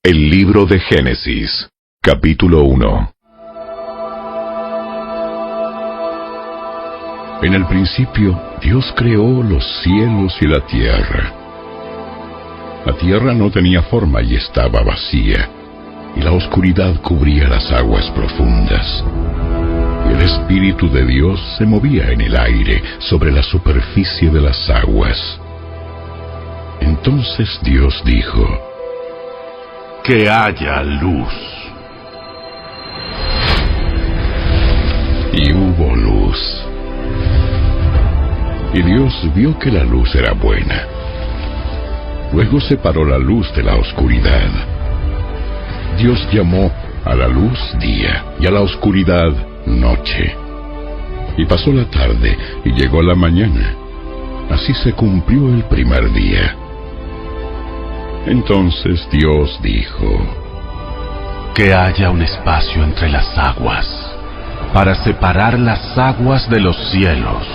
El libro de Génesis, capítulo 1. En el principio, Dios creó los cielos y la tierra. La tierra no tenía forma y estaba vacía, y la oscuridad cubría las aguas profundas. Y el Espíritu de Dios se movía en el aire sobre la superficie de las aguas. Entonces Dios dijo: «Que haya luz». Y hubo luz. Y Dios vio que la luz era buena. Luego separó la luz de la oscuridad. Dios llamó a la luz día y a la oscuridad noche. Y pasó la tarde y llegó la mañana. Así se cumplió el primer día. Entonces Dios dijo: «Que haya un espacio entre las aguas, para separar las aguas de los cielos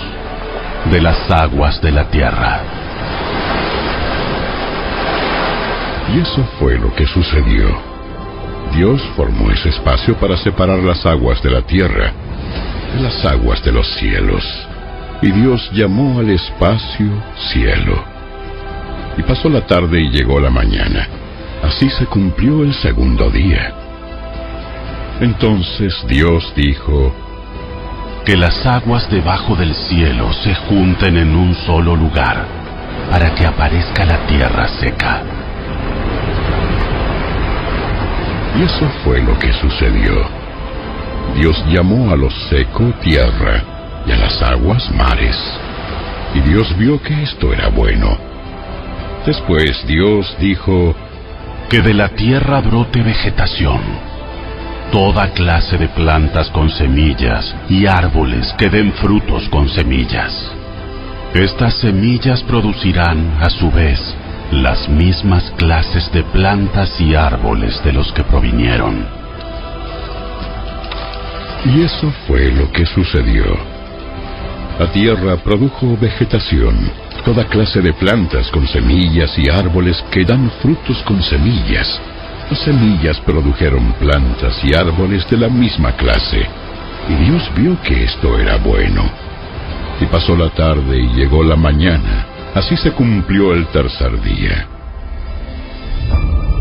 de las aguas de la tierra». Y eso fue lo que sucedió. Dios formó ese espacio para separar las aguas de la tierra de las aguas de los cielos. Y Dios llamó al espacio cielo. Y pasó la tarde y llegó la mañana. Así se cumplió el segundo día. Entonces Dios dijo: «Que las aguas debajo del cielo se junten en un solo lugar, para que aparezca la tierra seca». Y eso fue lo que sucedió. Dios llamó a lo seco tierra y a las aguas mares. Y Dios vio que esto era bueno. Después Dios dijo: «Que de la tierra brote vegetación, toda clase de plantas con semillas y árboles que den frutos con semillas. Estas semillas producirán, a su vez, las mismas clases de plantas y árboles de los que provinieron». Y eso fue lo que sucedió. La tierra produjo vegetación, toda clase de plantas con semillas y árboles que dan frutos con semillas. Las semillas produjeron plantas y árboles de la misma clase. Y Dios vio que esto era bueno. Y pasó la tarde y llegó la mañana. Así se cumplió el tercer día.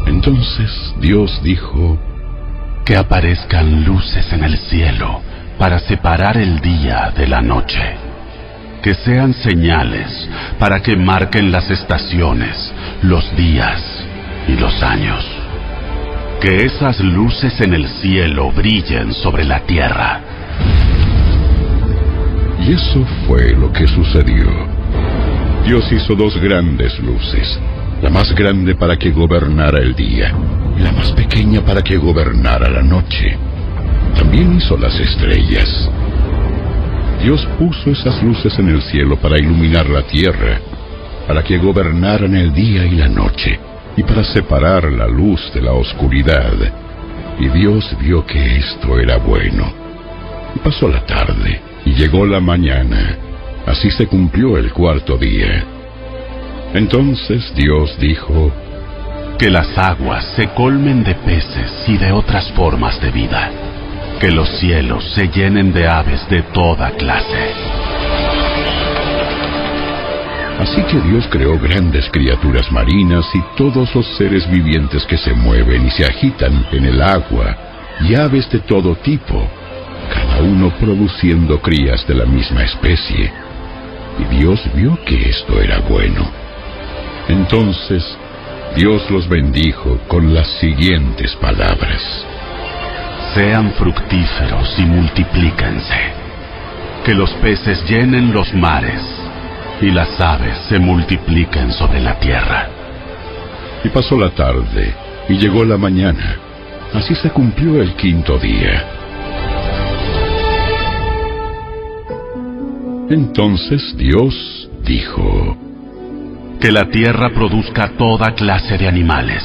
Entonces Dios dijo: «Que aparezcan luces en el cielo para separar el día de la noche. Que sean señales para que marquen las estaciones, los días y los años. Que esas luces en el cielo brillen sobre la tierra». Y eso fue lo que sucedió. Dios hizo dos grandes luces, la más grande para que gobernara el día, y la más pequeña para que gobernara la noche. También hizo las estrellas. Dios puso esas luces en el cielo para iluminar la tierra, para que gobernaran el día y la noche, y para separar la luz de la oscuridad. Y Dios vio que esto era bueno. Y pasó la tarde, y llegó la mañana. Así se cumplió el cuarto día. Entonces Dios dijo: «Que las aguas se colmen de peces y de otras formas de vida. Que los cielos se llenen de aves de toda clase». Así que Dios creó grandes criaturas marinas y todos los seres vivientes que se mueven y se agitan en el agua, y aves de todo tipo, cada uno produciendo crías de la misma especie. Y Dios vio que esto era bueno. Entonces Dios los bendijo con las siguientes palabras: «Sean fructíferos y multiplíquense. Que los peces llenen los mares y las aves se multipliquen sobre la tierra». Y pasó la tarde y llegó la mañana. Así se cumplió el quinto día. Entonces Dios dijo: «Que la tierra produzca toda clase de animales,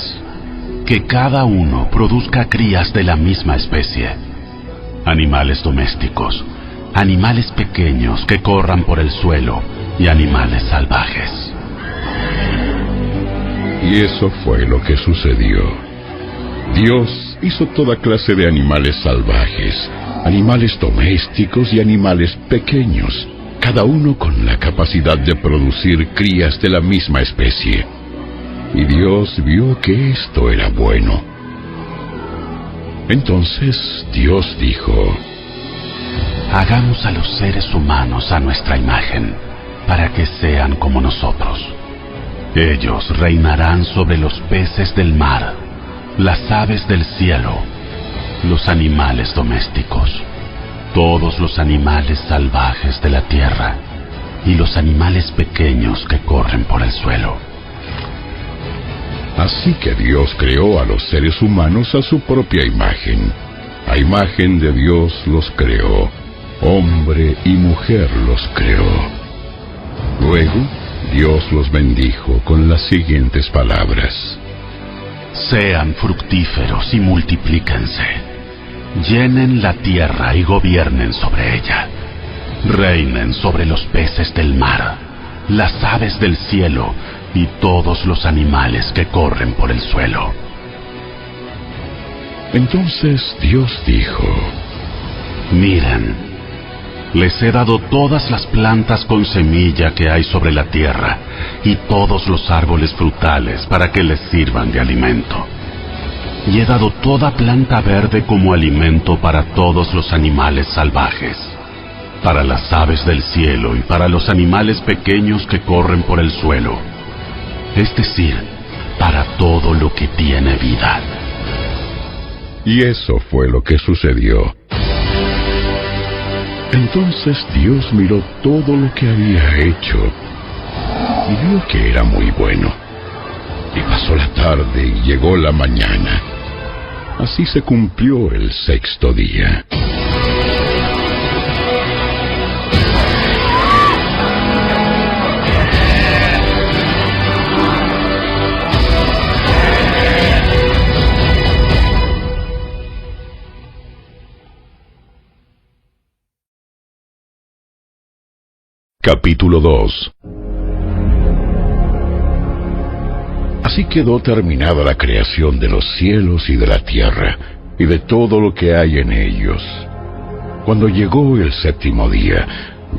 que cada uno produzca crías de la misma especie, animales domésticos, animales pequeños que corran por el suelo y animales salvajes». Y eso fue lo que sucedió. Dios hizo toda clase de animales salvajes, animales domésticos y animales pequeños, cada uno con la capacidad de producir crías de la misma especie. Y Dios vio que esto era bueno. Entonces Dios dijo: hagamos a los seres humanos a nuestra imagen, para que sean como nosotros. Ellos reinarán sobre los peces del mar, las aves del cielo, los animales domésticos, todos los animales salvajes de la tierra y los animales pequeños que corren por el suelo. Así que Dios creó a los seres humanos a su propia imagen. A imagen de Dios los creó, hombre y mujer los creó. Luego, Dios los bendijo con las siguientes palabras: sean fructíferos y multiplíquense. Llenen la tierra y gobiernen sobre ella. Reinen sobre los peces del mar, las aves del cielo y todos los animales que corren por el suelo. Entonces Dios dijo: miren, les he dado todas las plantas con semilla que hay sobre la tierra y todos los árboles frutales para que les sirvan de alimento. Y he dado toda planta verde como alimento para todos los animales salvajes, para las aves del cielo y para los animales pequeños que corren por el suelo, es decir, para todo lo que tiene vida. Y eso fue lo que sucedió. Entonces Dios miró todo lo que había hecho y vio que era muy bueno. Y pasó la tarde y llegó la mañana. Así se cumplió el sexto día. Capítulo 2. Así quedó terminada la creación de los cielos y de la tierra, y de todo lo que hay en ellos. Cuando llegó el séptimo día,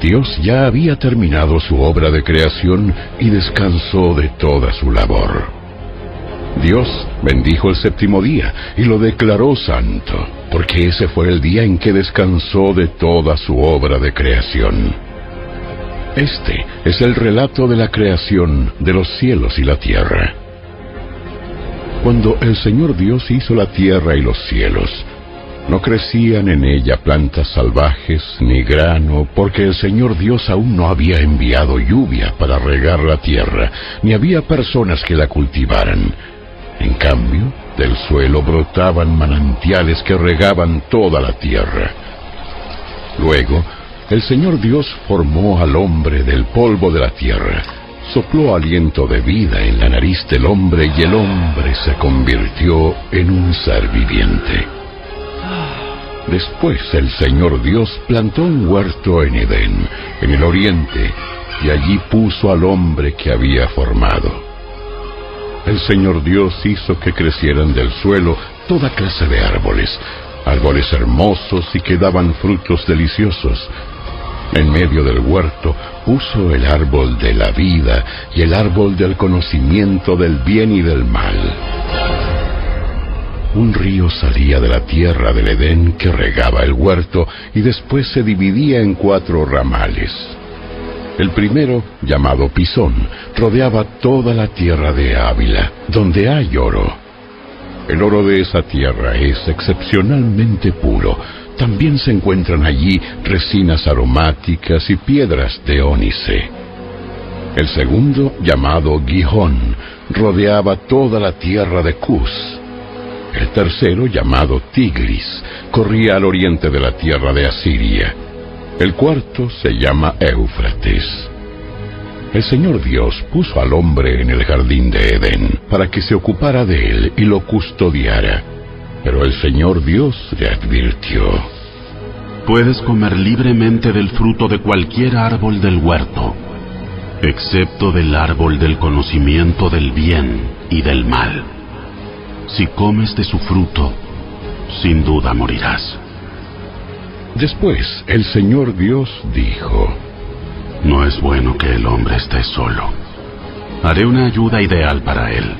Dios ya había terminado su obra de creación y descansó de toda su labor. Dios bendijo el séptimo día y lo declaró santo, porque ese fue el día en que descansó de toda su obra de creación. Este es el relato de la creación de los cielos y la tierra. Cuando el Señor Dios hizo la tierra y los cielos, no crecían en ella plantas salvajes ni grano, porque el Señor Dios aún no había enviado lluvia para regar la tierra, ni había personas que la cultivaran. En cambio, del suelo brotaban manantiales que regaban toda la tierra. Luego, el Señor Dios formó al hombre del polvo de la tierra, sopló aliento de vida en la nariz del hombre y el hombre se convirtió en un ser viviente. Después el Señor Dios plantó un huerto en Edén, en el oriente, y allí puso al hombre que había formado. El Señor Dios hizo que crecieran del suelo toda clase de árboles, árboles hermosos y que daban frutos deliciosos. En medio del huerto puso el árbol de la vida y el árbol del conocimiento del bien y del mal. Un río salía de la tierra del Edén que regaba el huerto y después se dividía en 4 ramales. El primero, llamado Pisón, rodeaba toda la tierra de Ávila, donde hay oro. El oro de esa tierra es excepcionalmente puro. También se encuentran allí resinas aromáticas y piedras de ónice. El segundo, llamado Gihón, rodeaba toda la tierra de Cus. El tercero, llamado Tigris, corría al oriente de la tierra de Asiria. El cuarto se llama Éufrates. El Señor Dios puso al hombre en el jardín de Edén para que se ocupara de él y lo custodiara. Pero el Señor Dios le advirtió: puedes comer libremente del fruto de cualquier árbol del huerto, excepto del árbol del conocimiento del bien y del mal. Si comes de su fruto, sin duda morirás. Después el Señor Dios dijo: No es bueno que el hombre esté solo. Haré una ayuda ideal para él.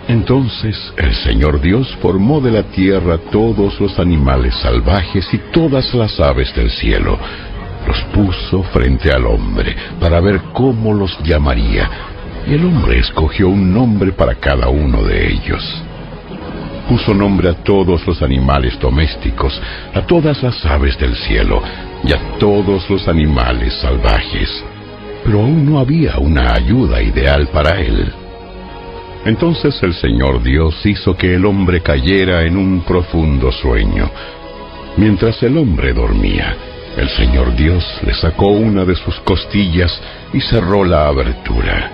Entonces el Señor Dios formó de la tierra todos los animales salvajes y todas las aves del cielo. Los puso frente al hombre para ver cómo los llamaría, y el hombre escogió un nombre para cada uno de ellos. Puso nombre a todos los animales domésticos, a todas las aves del cielo y a todos los animales salvajes. Pero aún no había una ayuda ideal para él. Entonces el Señor Dios hizo que el hombre cayera en un profundo sueño. Mientras el hombre dormía, el Señor Dios le sacó una de sus costillas y cerró la abertura.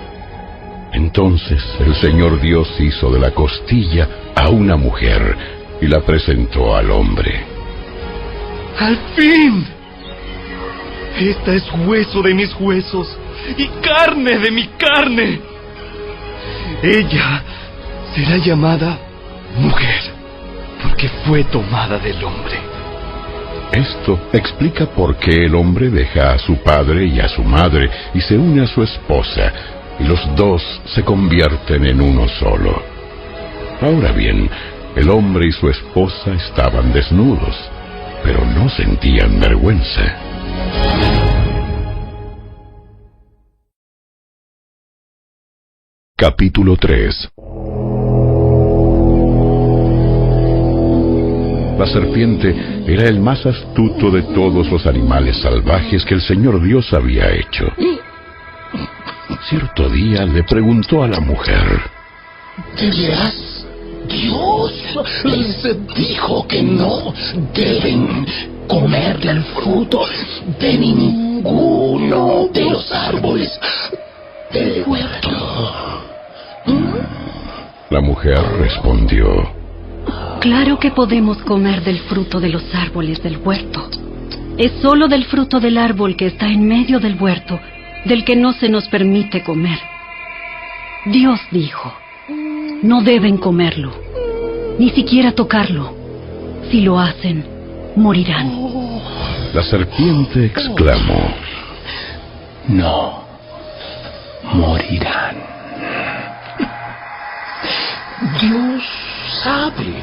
Entonces el Señor Dios hizo de la costilla a una mujer y la presentó al hombre. ¡Al fin! Esta es hueso de mis huesos y carne de mi carne. Ella será llamada mujer, porque fue tomada del hombre. Esto explica por qué el hombre deja a su padre y a su madre y se une a su esposa, y los dos se convierten en uno solo. Ahora bien, el hombre y su esposa estaban desnudos, pero no sentían vergüenza. Capítulo 3. La serpiente era el más astuto de todos los animales salvajes que el Señor Dios había hecho. Cierto día le preguntó a la mujer: ¿De veras Dios les dijo que no deben comer del fruto de ninguno de los árboles del huerto? La mujer respondió: Claro que podemos comer del fruto de los árboles del huerto. Es solo del fruto del árbol que está en medio del huerto del que no se nos permite comer. Dios dijo: no deben comerlo, ni siquiera tocarlo. Si lo hacen, morirán. La serpiente exclamó: No morirán. Dios sabe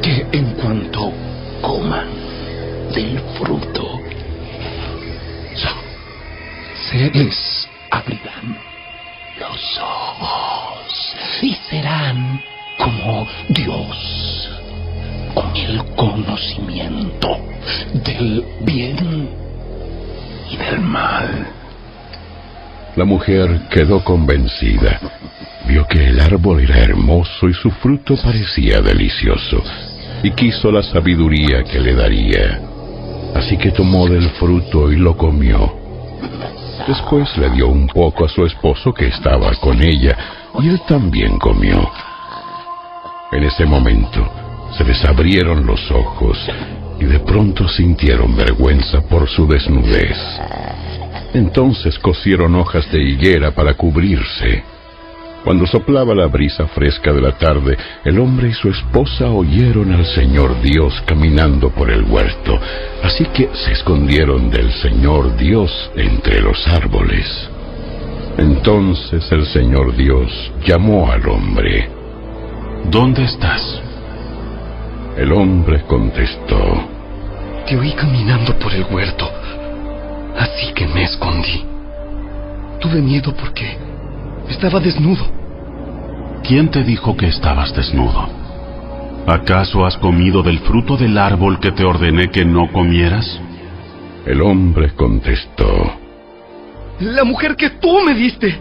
que en cuanto coman del fruto, se les abrirán los ojos y serán como Dios, con el conocimiento del bien y del mal. La mujer quedó convencida. Vio que el árbol era hermoso y su fruto parecía delicioso, y quiso la sabiduría que le daría. Así que tomó del fruto y lo comió. Después le dio un poco a su esposo que estaba con ella, y él también comió. En ese momento se les abrieron los ojos, y de pronto sintieron vergüenza por su desnudez. Entonces cosieron hojas de higuera para cubrirse. Cuando soplaba la brisa fresca de la tarde, el hombre y su esposa oyeron al Señor Dios caminando por el huerto, así que se escondieron del Señor Dios entre los árboles. Entonces el Señor Dios llamó al hombre. ¿Dónde estás? El hombre contestó: Te oí caminando por el huerto, así que me escondí. Tuve miedo porque estaba desnudo. ¿Quién te dijo que estabas desnudo? ¿Acaso has comido del fruto del árbol que te ordené que no comieras? El hombre contestó: La mujer que tú me diste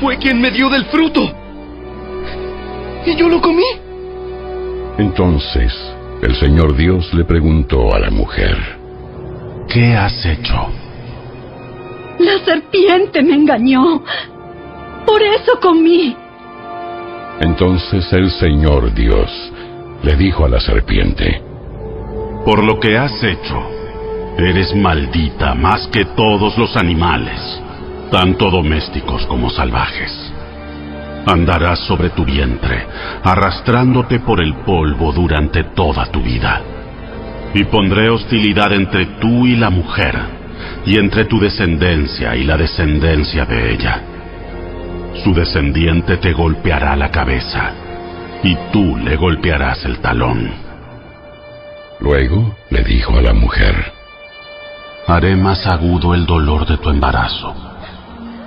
fue quien me dio del fruto, y yo lo comí. Entonces el Señor Dios le preguntó a la mujer: ¿Qué has hecho? La serpiente me engañó. Por eso comí. Entonces el Señor Dios le dijo a la serpiente: Por lo que has hecho, eres maldita más que todos los animales, tanto domésticos como salvajes. Andarás sobre tu vientre, arrastrándote por el polvo durante toda tu vida. Y pondré hostilidad entre tú y la mujer, y entre tu descendencia y la descendencia de ella. Su descendiente te golpeará la cabeza, y tú le golpearás el talón. Luego le dijo a la mujer: Haré más agudo el dolor de tu embarazo,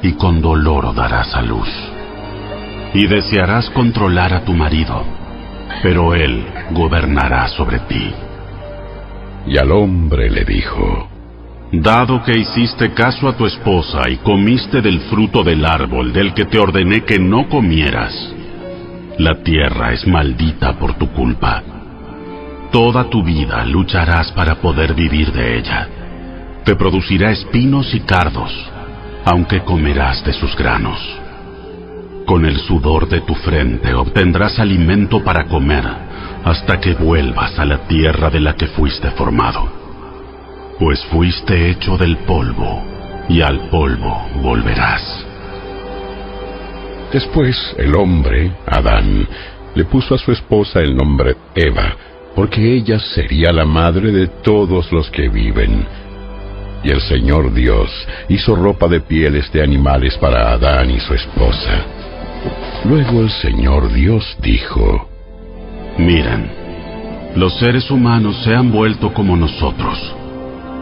y con dolor darás a luz. Y desearás controlar a tu marido, pero él gobernará sobre ti. Y al hombre le dijo: Dado que hiciste caso a tu esposa y comiste del fruto del árbol del que te ordené que no comieras, la tierra es maldita por tu culpa. Toda tu vida lucharás para poder vivir de ella. Te producirá espinos y cardos, aunque comerás de sus granos. Con el sudor de tu frente obtendrás alimento para comer, hasta que vuelvas a la tierra de la que fuiste formado. Pues fuiste hecho del polvo, y al polvo volverás. Después el hombre, Adán, le puso a su esposa el nombre Eva, porque ella sería la madre de todos los que viven. Y el Señor Dios hizo ropa de pieles de animales para Adán y su esposa. Luego el Señor Dios dijo: Miren, los seres humanos se han vuelto como nosotros,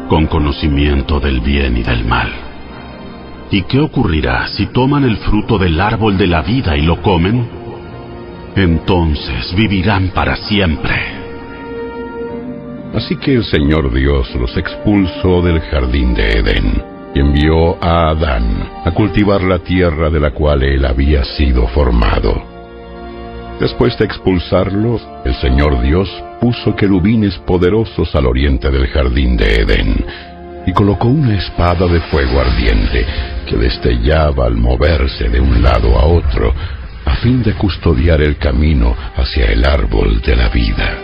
con conocimiento del bien y del mal. ¿Y qué ocurrirá si toman el fruto del árbol de la vida y lo comen? Entonces vivirán para siempre. Así que el Señor Dios los expulsó del jardín de Edén y envió a Adán a cultivar la tierra de la cual él había sido formado. Después de expulsarlos, el Señor Dios puso querubines poderosos al oriente del jardín de Edén y colocó una espada de fuego ardiente que destellaba al moverse de un lado a otro, a fin de custodiar el camino hacia el árbol de la vida.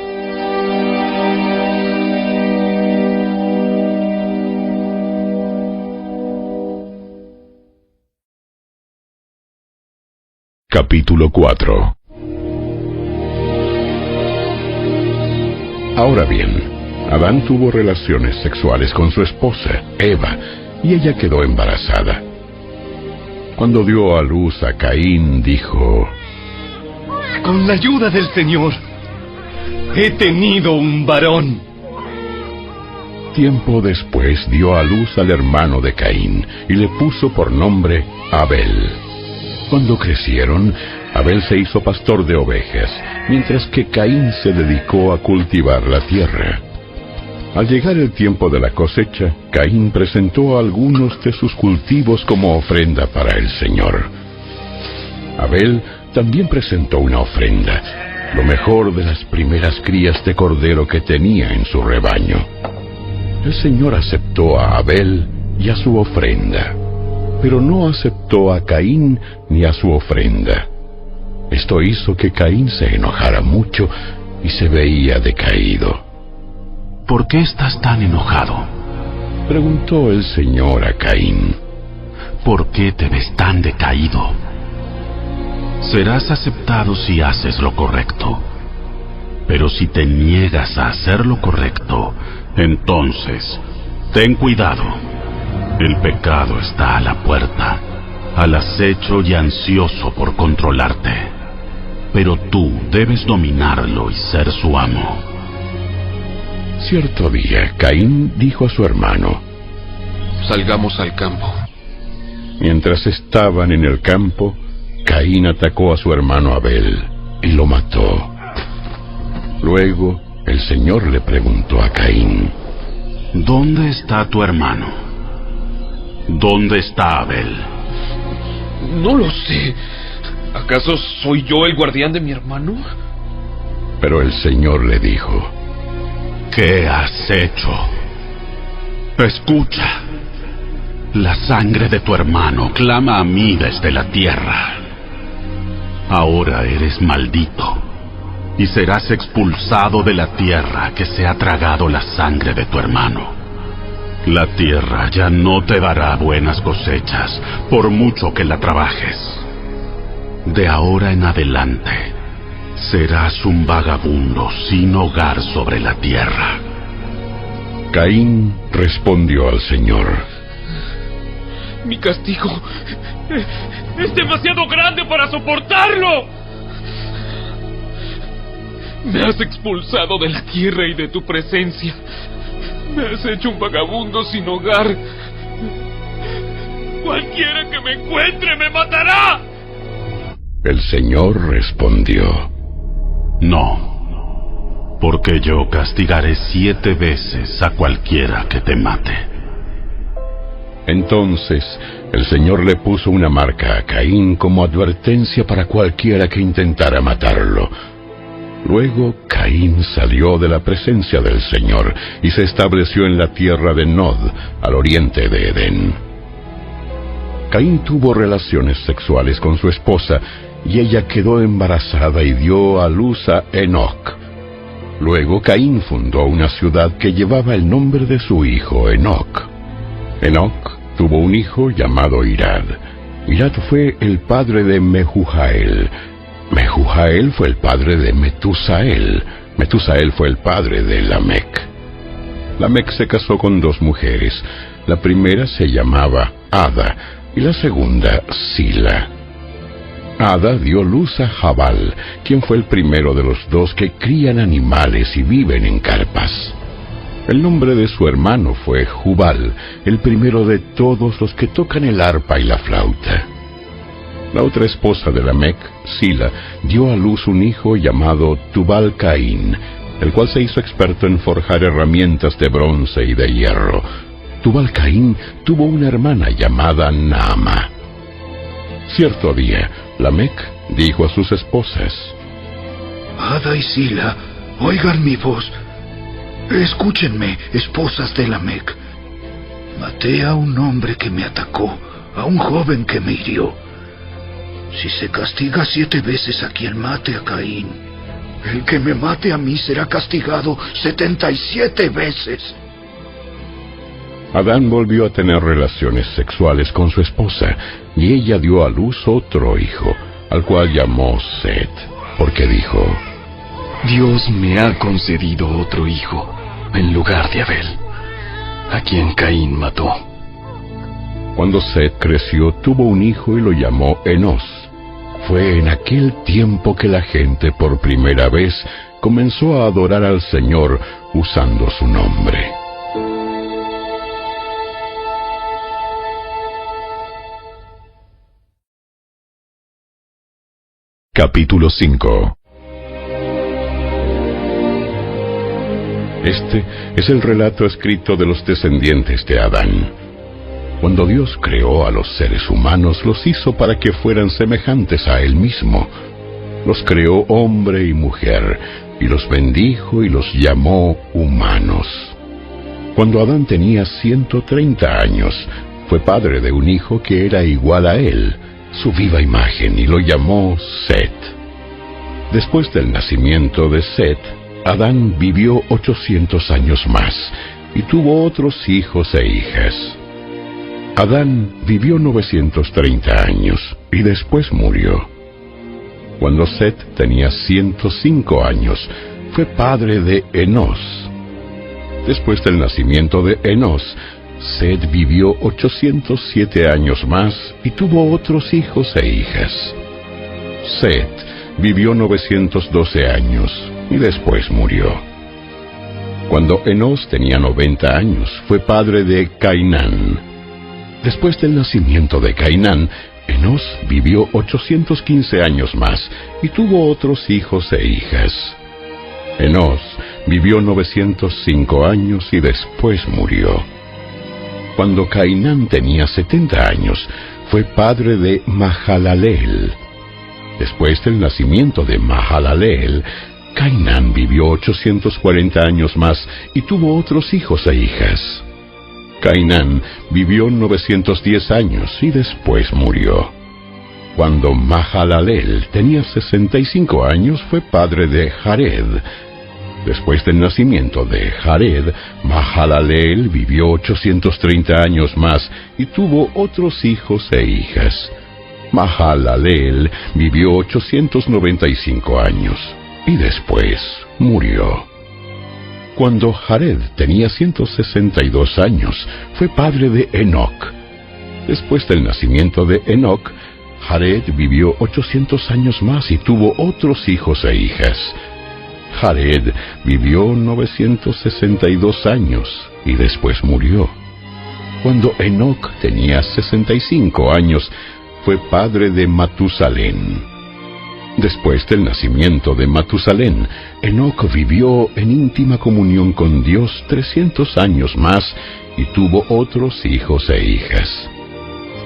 Capítulo 4. Ahora bien, Adán tuvo relaciones sexuales con su esposa, Eva, y ella quedó embarazada. Cuando dio a luz a Caín, dijo: Con la ayuda del Señor, he tenido un varón. Tiempo después dio a luz al hermano de Caín, y le puso por nombre Abel. Cuando crecieron, Abel se hizo pastor de ovejas, mientras que Caín se dedicó a cultivar la tierra. Al llegar el tiempo de la cosecha, Caín presentó algunos de sus cultivos como ofrenda para el Señor. Abel también presentó una ofrenda, lo mejor de las primeras crías de cordero que tenía en su rebaño. El Señor aceptó a Abel y a su ofrenda, pero no aceptó a Caín ni a su ofrenda. Esto hizo que Caín se enojara mucho y se veía decaído. ¿Por qué estás tan enojado?, preguntó el Señor a Caín. ¿Por qué te ves tan decaído? Serás aceptado si haces lo correcto. Pero si te niegas a hacer lo correcto, entonces ten cuidado. El pecado está a la puerta, al acecho y ansioso por controlarte. Pero tú debes dominarlo y ser su amo. Cierto día, Caín dijo a su hermano: Salgamos al campo. Mientras estaban en el campo, Caín atacó a su hermano Abel y lo mató. Luego, el Señor le preguntó a Caín: ¿Dónde está tu hermano? ¿Dónde está Abel? No lo sé. ¿Acaso soy yo el guardián de mi hermano? Pero el Señor le dijo: ¿Qué has hecho? Escucha. La sangre de tu hermano clama a mí desde la tierra. Ahora eres maldito y serás expulsado de la tierra que se ha tragado la sangre de tu hermano. La tierra ya no te dará buenas cosechas, por mucho que la trabajes. de ahora en adelante serás un vagabundo sin hogar sobre la tierra. Caín respondió al Señor: Mi castigo es demasiado grande para soportarlo. Me has expulsado de la tierra y de tu presencia. Me has hecho un vagabundo sin hogar. Cualquiera que me encuentre me matará. El Señor respondió: No, porque yo castigaré 7 veces a cualquiera que te mate. Entonces el Señor le puso una marca a Caín como advertencia para cualquiera que intentara matarlo. Luego Caín salió de la presencia del Señor y se estableció en la tierra de Nod, al oriente de Edén. Caín tuvo relaciones sexuales con su esposa y ella quedó embarazada y dio a luz a Enoc. Luego Caín fundó una ciudad que llevaba el nombre de su hijo Enoc. Enoc tuvo un hijo llamado Irad. Irad fue el padre de Mehujael. Mehujael fue el padre de Metusael. Metusael fue el padre de Lamec. Lamec se casó con 2 mujeres. La primera se llamaba Ada y la segunda Sila. Ada dio luz a Jabal, quien fue el primero de los 2 que crían animales y viven en carpas. El nombre de su hermano fue Jubal, el primero de todos los que tocan el arpa y la flauta. La otra esposa de Lamec, Sila, dio a luz un hijo llamado Tubal-Caín, el cual se hizo experto en forjar herramientas de bronce y de hierro. Tubal-Caín tuvo una hermana llamada Naama. Cierto día, Lamec dijo a sus esposas: Ada y Sila, oigan mi voz. Escúchenme, esposas de Lamec. Maté a un hombre que me atacó, a un joven que me hirió. Si se castiga 7 veces a quien mate a Caín, el que me mate a mí será castigado 77 veces. Adán volvió a tener relaciones sexuales con su esposa, y ella dio a luz otro hijo, al cual llamó Set, porque dijo: Dios me ha concedido otro hijo en lugar de Abel, a quien Caín mató. Cuando Set creció, tuvo un hijo y lo llamó Enos. Fue en aquel tiempo que la gente por primera vez comenzó a adorar al Señor usando su nombre. Capítulo 5. Este es el relato escrito de los descendientes de Adán. Cuando Dios creó a los seres humanos, los hizo para que fueran semejantes a Él mismo. Los creó hombre y mujer, y los bendijo y los llamó humanos. Cuando Adán tenía 130 años, fue padre de un hijo que era igual a él, su viva imagen, y lo llamó Set. Después del nacimiento de Set, Adán vivió 800 años más, y tuvo otros hijos e hijas. Adán vivió 930 años, y después murió. Cuando Set tenía 105 años, fue padre de Enos. Después del nacimiento de Enos, Set vivió 807 años más y tuvo otros hijos e hijas. Set vivió 912 años y después murió. Cuando Enos tenía 90 años, fue padre de Cainán. Después del nacimiento de Cainán, Enos vivió 815 años más y tuvo otros hijos e hijas. Enos vivió 905 años y después murió. Cuando Cainán tenía 70 años, fue padre de Mahalaleel. Después del nacimiento de Mahalaleel, Cainán vivió 840 años más y tuvo otros hijos e hijas. Cainán vivió 910 años y después murió. Cuando Mahalaleel tenía 65 años, fue padre de Jared. Después del nacimiento de Jared, Mahalaleel vivió 830 años más y tuvo otros hijos e hijas. Mahalaleel vivió 895 años y después murió. Cuando Jared tenía 162 años, fue padre de Enoc. Después del nacimiento de Enoc, Jared vivió 800 años más y tuvo otros hijos e hijas. Jared vivió 962 años y después murió. Cuando Enoc tenía 65 años, fue padre de Matusalén. Después del nacimiento de Matusalén, Enoc vivió en íntima comunión con Dios 300 años más y tuvo otros hijos e hijas.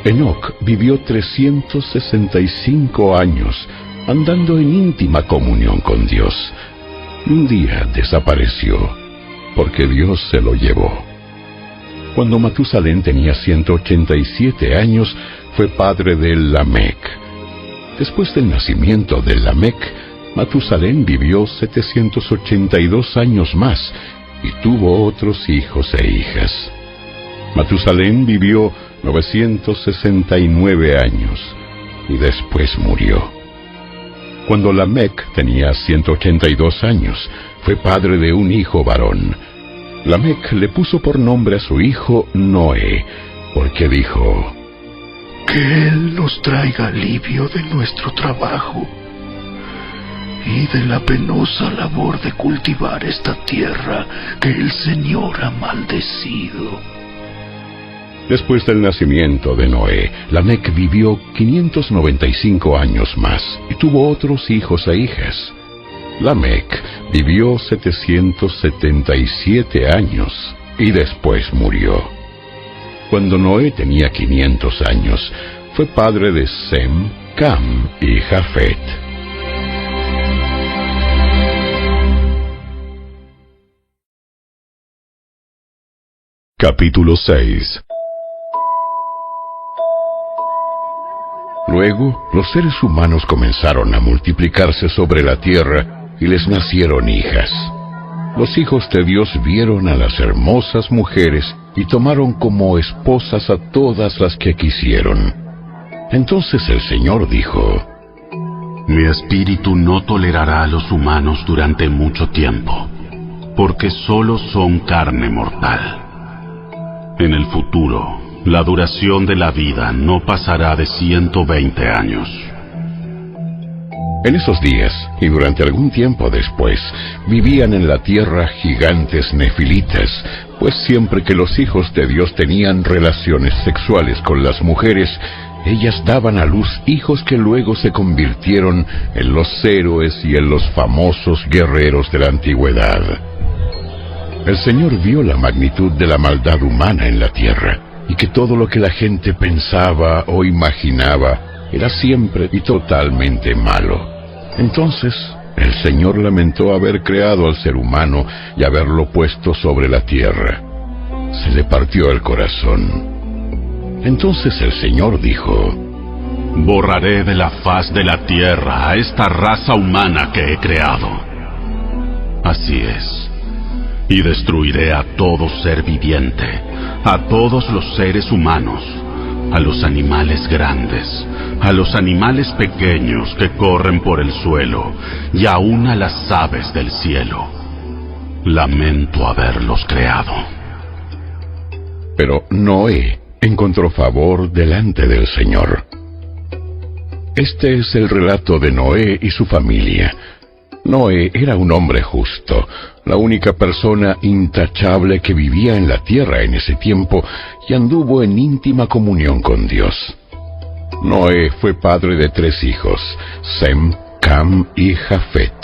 Enoc vivió 365 años andando en íntima comunión con Dios. Y un día desapareció porque Dios se lo llevó. Cuando Matusalén tenía 187 años, fue padre de Lamec. Después del nacimiento de Lamec, Matusalén vivió 782 años más y tuvo otros hijos e hijas. Matusalén vivió 969 años y después murió. Cuando Lamec tenía 182 años, fue padre de un hijo varón. Lamec le puso por nombre a su hijo Noé, porque dijo: que Él nos traiga alivio de nuestro trabajo y de la penosa labor de cultivar esta tierra que el Señor ha maldecido. Después del nacimiento de Noé, Lamec vivió 595 años más y tuvo otros hijos e hijas. Lamec vivió 777 años y después murió. Cuando Noé tenía 500 años, fue padre de Sem, Cam y Jafet. Capítulo 6. Luego, los seres humanos comenzaron a multiplicarse sobre la tierra y les nacieron hijas. Los hijos de Dios vieron a las hermosas mujeres y tomaron como esposas a todas las que quisieron. Entonces el Señor dijo: Mi espíritu no tolerará a los humanos durante mucho tiempo, porque solo son carne mortal. En el futuro, la duración de la vida no pasará de 120 años. En esos días, y durante algún tiempo después, vivían en la tierra gigantes nefilitas, pues siempre que los hijos de Dios tenían relaciones sexuales con las mujeres, ellas daban a luz hijos que luego se convirtieron en los héroes y en los famosos guerreros de la antigüedad. El Señor vio la magnitud de la maldad humana en la tierra, y que todo lo que la gente pensaba o imaginaba era siempre y totalmente malo. Entonces, el Señor lamentó haber creado al ser humano y haberlo puesto sobre la tierra. Se le partió el corazón. Entonces el Señor dijo: Borraré de la faz de la tierra a esta raza humana que he creado. Así es. Y destruiré a todo ser viviente, a todos los seres humanos, a los animales grandes, a los animales pequeños que corren por el suelo, y aún a las aves del cielo. Lamento haberlos creado. Pero Noé encontró favor delante del Señor. Este es el relato de Noé y su familia. Noé era un hombre justo, la única persona intachable que vivía en la tierra en ese tiempo, y anduvo en íntima comunión con Dios. Noé fue padre de 3 hijos, Sem, Cam y Jafet.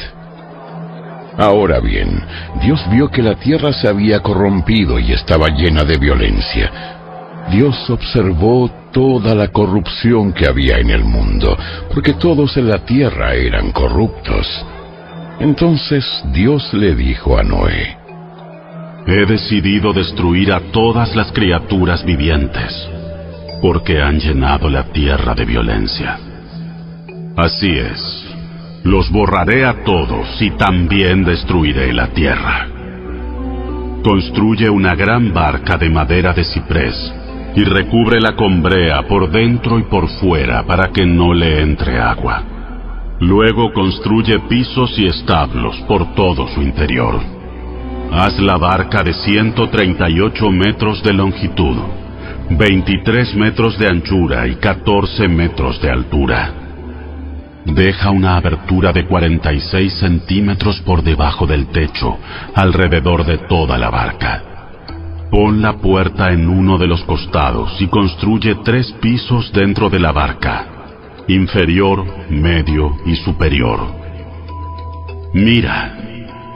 Ahora bien, Dios vio que la tierra se había corrompido y estaba llena de violencia. Dios observó toda la corrupción que había en el mundo, porque todos en la tierra eran corruptos. Entonces Dios le dijo a Noé: He decidido destruir a todas las criaturas vivientes, porque han llenado la tierra de violencia. Así es, los borraré a todos y también destruiré la tierra. Construye una gran barca de madera de ciprés y recúbrela con brea por dentro y por fuera para que no le entre agua. Luego construye pisos y establos por todo su interior. Haz la barca de 138 metros de longitud, 23 metros de anchura y 14 metros de altura. Deja una abertura de 46 centímetros por debajo del techo, alrededor de toda la barca. Pon la puerta en uno de los costados y construye 3 pisos dentro de la barca: inferior, medio y superior. Mira,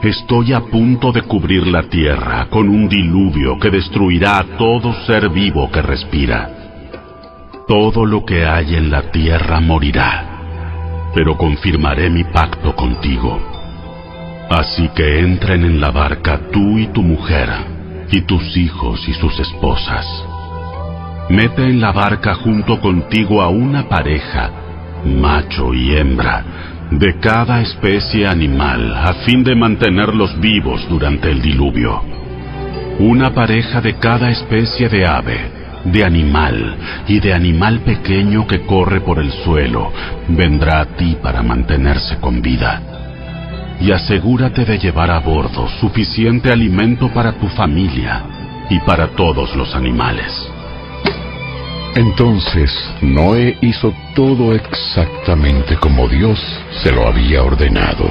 estoy a punto de cubrir la tierra con un diluvio que destruirá a todo ser vivo que respira. Todo lo que hay en la tierra morirá, pero confirmaré mi pacto contigo. Así que entren en la barca tú y tu mujer, y tus hijos y sus esposas. Mete en la barca junto contigo a una pareja, macho y hembra, de cada especie animal, a fin de mantenerlos vivos durante el diluvio. Una pareja de cada especie de ave, de animal y de animal pequeño que corre por el suelo, vendrá a ti para mantenerse con vida. Y asegúrate de llevar a bordo suficiente alimento para tu familia y para todos los animales. Entonces Noé hizo todo exactamente como Dios se lo había ordenado.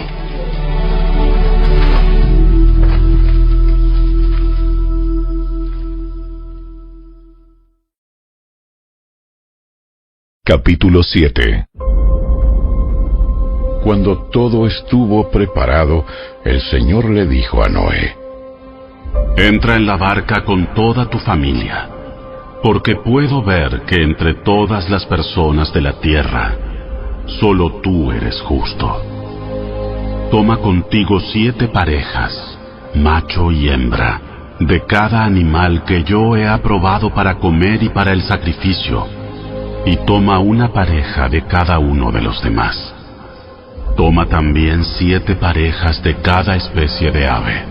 Capítulo 7. Cuando todo estuvo preparado, el Señor le dijo a Noé: Entra en la barca con toda tu familia, porque puedo ver que entre todas las personas de la tierra, solo tú eres justo. Toma contigo 7 parejas, macho y hembra, de cada animal que yo he aprobado para comer y para el sacrificio, y toma una pareja de cada uno de los demás. Toma también 7 parejas de cada especie de ave.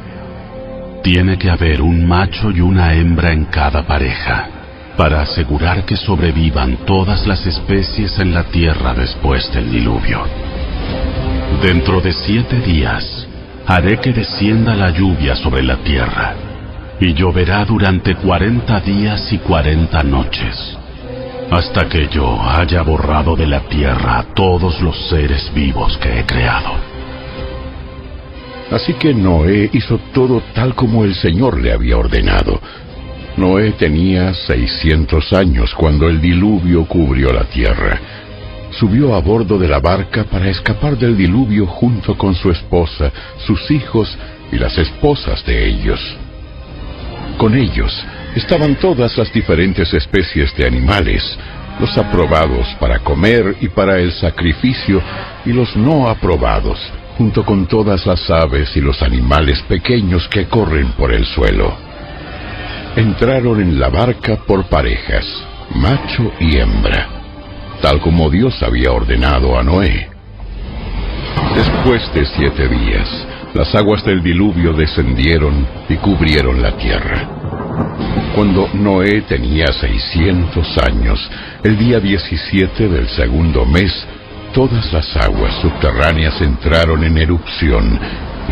Tiene que haber un macho y una hembra en cada pareja, para asegurar que sobrevivan todas las especies en la tierra después del diluvio. Dentro de 7 días, haré que descienda la lluvia sobre la tierra, y lloverá durante 40 días y 40 noches, hasta que yo haya borrado de la tierra a todos los seres vivos que he creado. Así que Noé hizo todo tal como el Señor le había ordenado. Noé tenía 600 años cuando el diluvio cubrió la tierra. Subió a bordo de la barca para escapar del diluvio junto con su esposa, sus hijos y las esposas de ellos. Con ellos estaban todas las diferentes especies de animales, los aprobados para comer y para el sacrificio, y los no aprobados, junto con todas las aves y los animales pequeños que corren por el suelo. Entraron en la barca por parejas, macho y hembra, tal como Dios había ordenado a Noé. Después de 7 días, las aguas del diluvio descendieron y cubrieron la tierra. Cuando Noé tenía 600 años, el día 17 del segundo mes, todas las aguas subterráneas entraron en erupción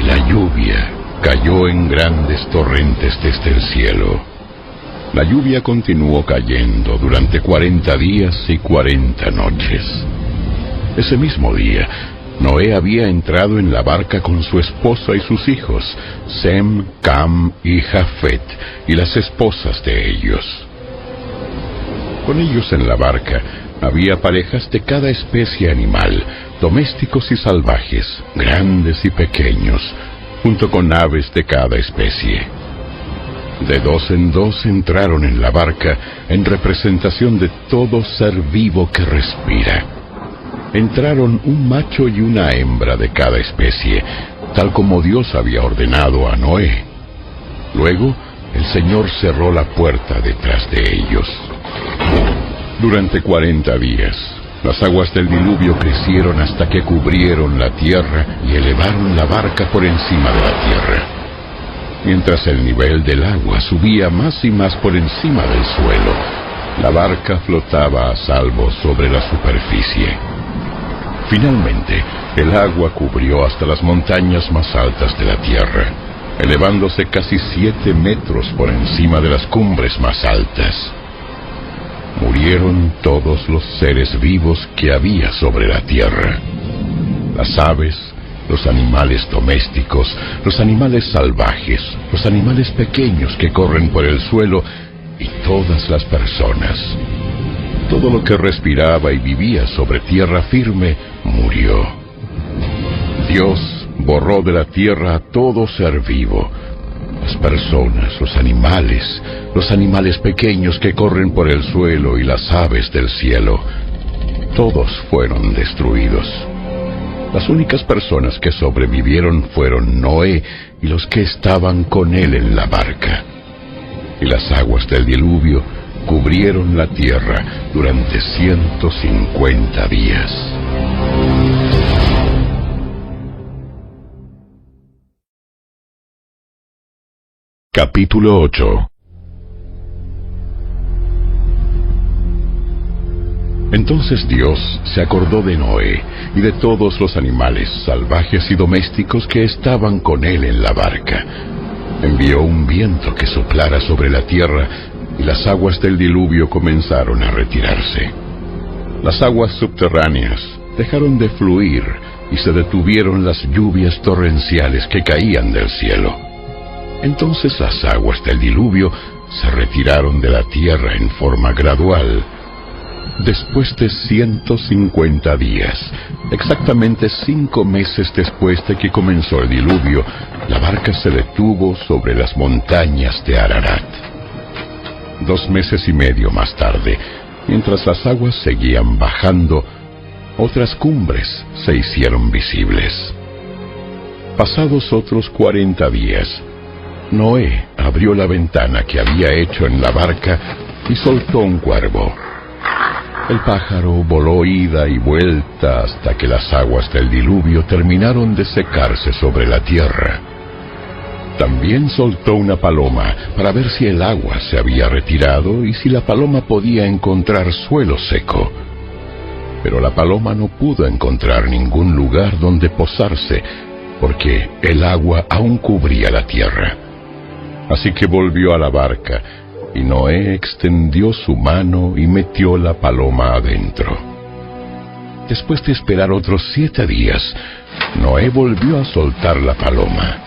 y la lluvia cayó en grandes torrentes desde el cielo. La lluvia continuó cayendo durante 40 días y 40 noches. Ese mismo día, Noé había entrado en la barca con su esposa y sus hijos, Sem, Cam y Jafet, y las esposas de ellos. Con ellos en la barca había parejas de cada especie animal, domésticos y salvajes, grandes y pequeños, junto con aves de cada especie. De 2 en 2 entraron en la barca en representación de todo ser vivo que respira. Entraron un macho y una hembra de cada especie, tal como Dios había ordenado a Noé. Luego, el Señor cerró la puerta detrás de ellos. Durante 40 días, las aguas del diluvio crecieron hasta que cubrieron la tierra y elevaron la barca por encima de la tierra. Mientras el nivel del agua subía más y más por encima del suelo, La barca flotaba a salvo sobre la superficie. Finalmente, el agua cubrió hasta las montañas más altas de la tierra, elevándose casi 7 metros por encima de las cumbres más altas. Murieron todos los seres vivos que había sobre la tierra. Las aves, los animales domésticos, los animales salvajes, los animales pequeños que corren por el suelo y todas las personas. Todo lo que respiraba y vivía sobre tierra firme murió. Dios borró de la tierra a todo ser vivo. Las personas, los animales pequeños que corren por el suelo y las aves del cielo, todos fueron destruidos. Las únicas personas que sobrevivieron fueron Noé y los que estaban con él en la barca. Y las aguas del diluvio cubrieron la tierra durante 150 días. Capítulo 8. Entonces Dios se acordó de Noé y de todos los animales salvajes y domésticos que estaban con él en la barca. Envió un viento que soplara sobre la tierra y las aguas del diluvio comenzaron a retirarse. Las aguas subterráneas dejaron de fluir y se detuvieron las lluvias torrenciales que caían del cielo. Entonces las aguas del diluvio se retiraron de la tierra en forma gradual. Después de 150 días, exactamente 5 meses después de que comenzó el diluvio, la barca se detuvo sobre las montañas de Ararat. 2 meses y medio más tarde, mientras las aguas seguían bajando, otras cumbres se hicieron visibles. Pasados otros 40 días, Noé abrió la ventana que había hecho en la barca y soltó un cuervo. El pájaro voló ida y vuelta hasta que las aguas del diluvio terminaron de secarse sobre la tierra. También soltó una paloma para ver si el agua se había retirado y si la paloma podía encontrar suelo seco. Pero la paloma no pudo encontrar ningún lugar donde posarse, porque el agua aún cubría la tierra. Así que volvió a la barca, y Noé extendió su mano y metió la paloma adentro. Después de esperar otros 7 días, Noé volvió a soltar la paloma.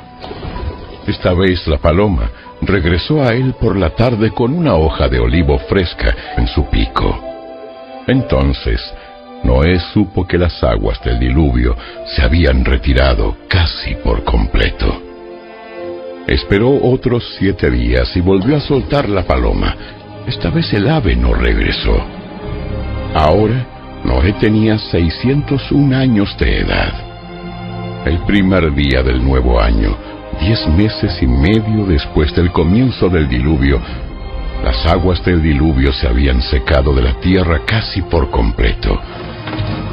Esta vez la paloma regresó a él por la tarde con una hoja de olivo fresca en su pico. Entonces, Noé supo que las aguas del diluvio se habían retirado casi por completo. Esperó otros 7 días y volvió a soltar la paloma. Esta vez el ave no regresó. Ahora, Noé tenía 601 años de edad. El primer día del nuevo año, 10 meses y medio después del comienzo del diluvio, las aguas del diluvio se habían secado de la tierra casi por completo.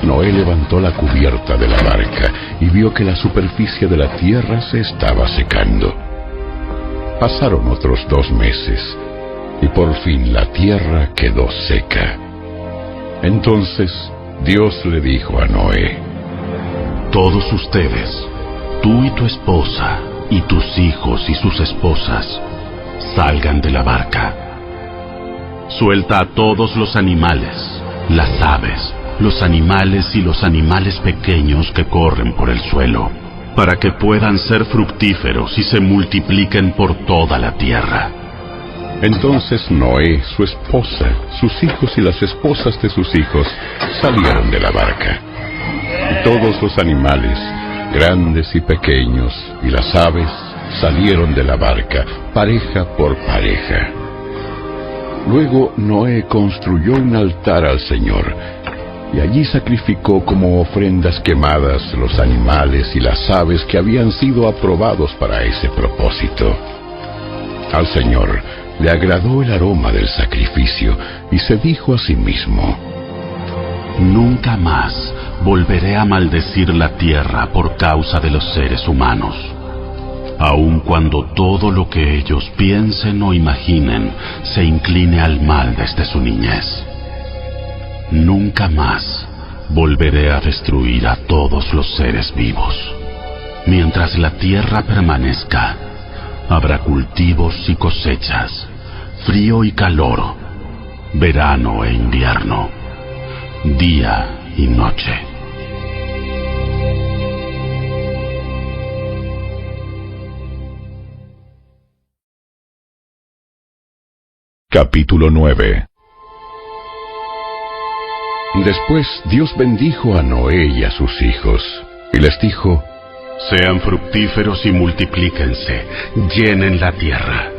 Noé levantó la cubierta de la barca y vio que la superficie de la tierra se estaba secando. Pasaron otros 2 meses, y por fin la tierra quedó seca. Entonces Dios le dijo a Noé: Todos ustedes, tú y tu esposa, y tus hijos y sus esposas, salgan de la barca. Suelta a todos los animales, las aves, los animales y los animales pequeños que corren por el suelo, para que puedan ser fructíferos y se multipliquen por toda la tierra. Entonces Noé, su esposa, sus hijos y las esposas de sus hijos salieron de la barca. Y todos los animales, grandes y pequeños, y las aves salieron de la barca, pareja por pareja. Luego Noé construyó un altar al Señor, y allí sacrificó como ofrendas quemadas los animales y las aves que habían sido aprobados para ese propósito. Al Señor le agradó el aroma del sacrificio y se dijo a sí mismo: Nunca más volveré a maldecir la tierra por causa de los seres humanos. aun cuando todo lo que ellos piensen o imaginen se incline al mal desde su niñez. Nunca más volveré a destruir a todos los seres vivos. Mientras la tierra permanezca, habrá cultivos y cosechas, frío y calor, verano e invierno, día y noche. Capítulo 9. Después Dios bendijo a Noé y a sus hijos, y les dijo: Sean fructíferos y multiplíquense, llenen la tierra.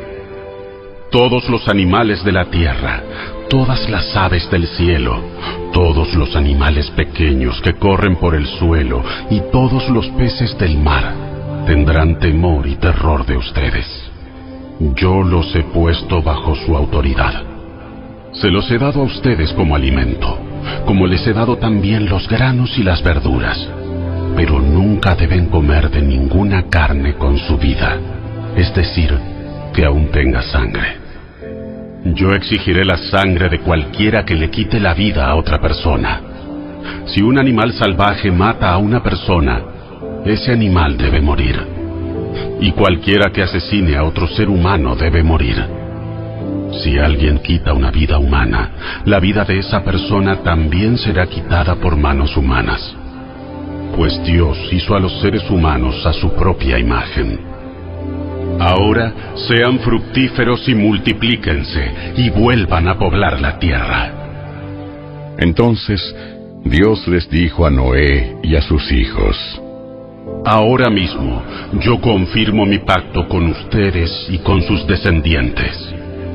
Todos los animales de la tierra, todas las aves del cielo, todos los animales pequeños que corren por el suelo y todos los peces del mar tendrán temor y terror de ustedes. Yo los he puesto bajo su autoridad. Se los he dado a ustedes como alimento, como les he dado también los granos y las verduras. Pero nunca deben comer de ninguna carne con su vida, es decir, que aún tenga sangre. Yo exigiré la sangre de cualquiera que le quite la vida a otra persona. Si un animal salvaje mata a una persona, ese animal debe morir. Y cualquiera que asesine a otro ser humano debe morir. Si alguien quita una vida humana, la vida de esa persona también será quitada por manos humanas. Pues Dios hizo a los seres humanos a su propia imagen. Ahora sean fructíferos y multiplíquense y vuelvan a poblar la tierra. Entonces Dios les dijo a Noé y a sus hijos: Ahora mismo yo confirmo mi pacto con ustedes y con sus descendientes,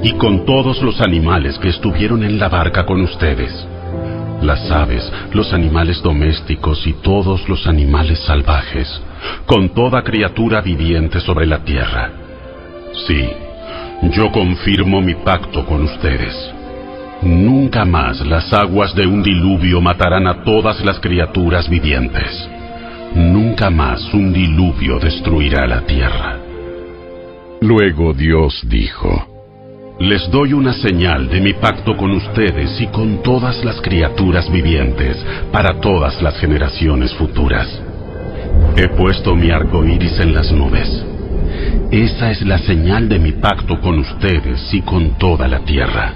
y con todos los animales que estuvieron en la barca con ustedes, las aves, los animales domésticos y todos los animales salvajes, con toda criatura viviente sobre la tierra. Sí, yo confirmo mi pacto con ustedes. Nunca más las aguas de un diluvio matarán a todas las criaturas vivientes. Nunca más un diluvio destruirá la tierra. Luego Dios dijo: Les doy una señal de mi pacto con ustedes y con todas las criaturas vivientes para todas las generaciones futuras. He puesto mi arco iris en las nubes. Esa es la señal de mi pacto con ustedes y con toda la tierra.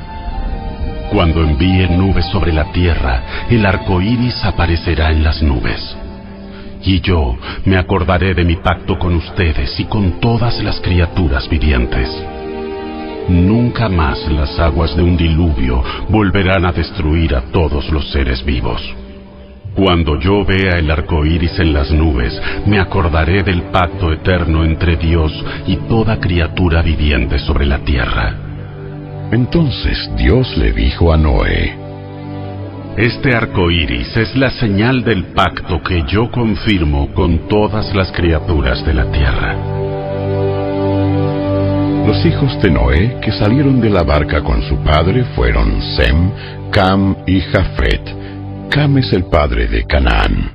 Cuando envíe nubes sobre la tierra, el arco iris aparecerá en las nubes. Y yo me acordaré de mi pacto con ustedes y con todas las criaturas vivientes. Nunca más las aguas de un diluvio volverán a destruir a todos los seres vivos. Cuando yo vea el arco iris en las nubes, me acordaré del pacto eterno entre Dios y toda criatura viviente sobre la tierra. Entonces Dios le dijo a Noé: Este arco iris es la señal del pacto que yo confirmo con todas las criaturas de la tierra. Los hijos de Noé que salieron de la barca con su padre fueron Sem, Cam y Jafet. Cam es el padre de Canaán.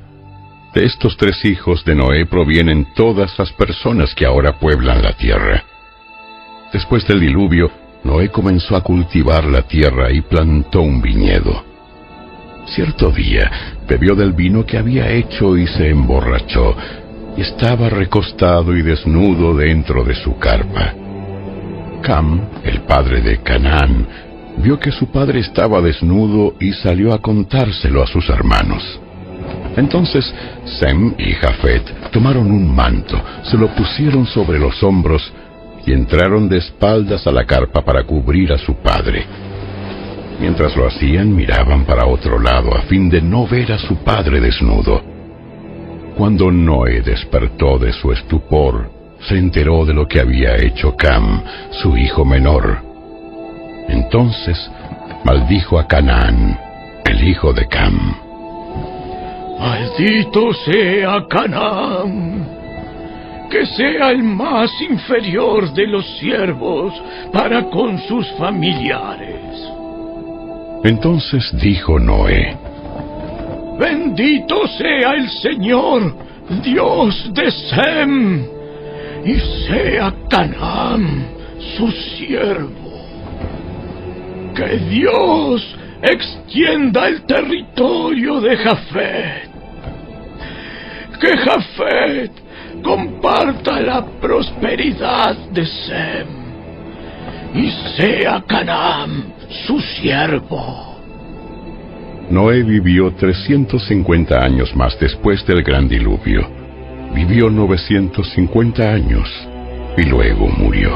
De estos tres hijos de Noé provienen todas las personas que ahora pueblan la tierra. Después del diluvio, Noé comenzó a cultivar la tierra y plantó un viñedo. Cierto día, bebió del vino que había hecho y se emborrachó, y estaba recostado y desnudo dentro de su carpa. Cam, el padre de Canaán, vio que su padre estaba desnudo y salió a contárselo a sus hermanos. Entonces Sem y Jafet tomaron un manto, se lo pusieron sobre los hombros y entraron de espaldas a la carpa para cubrir a su padre. Mientras lo hacían, miraban para otro lado a fin de no ver a su padre desnudo. Cuando Noé despertó de su estupor, se enteró de lo que había hecho Cam, su hijo menor. Entonces maldijo a Canaán, el hijo de Cam. Maldito sea Canaán, que sea el más inferior de los siervos para con sus familiares. Entonces dijo Noé: Bendito sea el Señor, Dios de Sem, y sea Canaán su siervo. Que Dios extienda el territorio de Jafet. Que Jafet comparta la prosperidad de Sem y sea Canaán su siervo. Noé vivió 350 años más después del gran diluvio. Vivió 950 años y luego murió.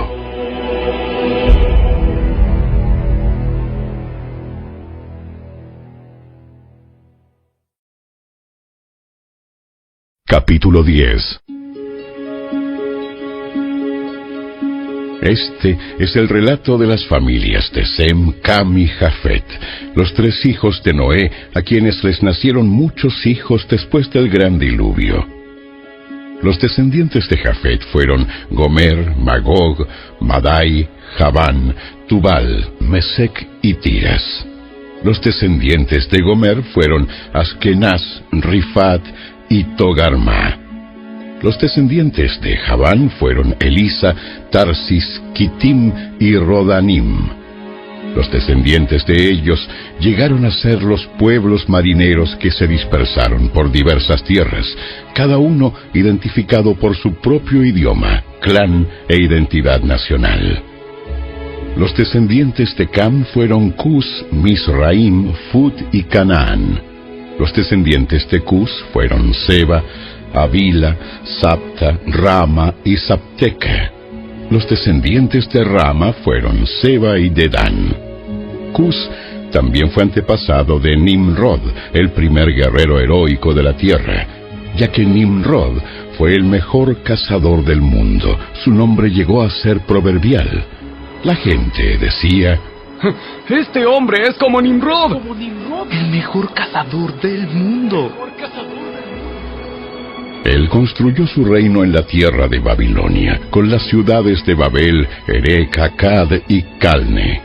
Capítulo 10. Este es el relato de las familias de Sem, Cam y Jafet, los 3 hijos de Noé, a quienes les nacieron muchos hijos después del gran diluvio. Los descendientes de Jafet fueron Gomer, Magog, Madai, Javán, Tubal, Mesec y Tiras. Los descendientes de Gomer fueron Askenaz, Rifat y Togarma. Los descendientes de Javán fueron Elisa, Tarsis, Kitim y Rodanim. Los descendientes de ellos llegaron a ser los pueblos marineros que se dispersaron por diversas tierras, cada uno identificado por su propio idioma, clan e identidad nacional. Los descendientes de Cam fueron Cus, Misraim, Fut y Canaán. Los descendientes de Cus fueron Seba, Avila, Sapta, Rama y Sapteca. Los descendientes de Rama fueron Seba y Dedán. Cus también fue antepasado de Nimrod, el primer guerrero heroico de la tierra, ya que Nimrod fue el mejor cazador del mundo. Su nombre llegó a ser proverbial. La gente decía: Este hombre es como Nimrod, el mejor cazador del mundo. Él construyó su reino en la tierra de Babilonia, con las ciudades de Babel, Erec, Akkad y Calne.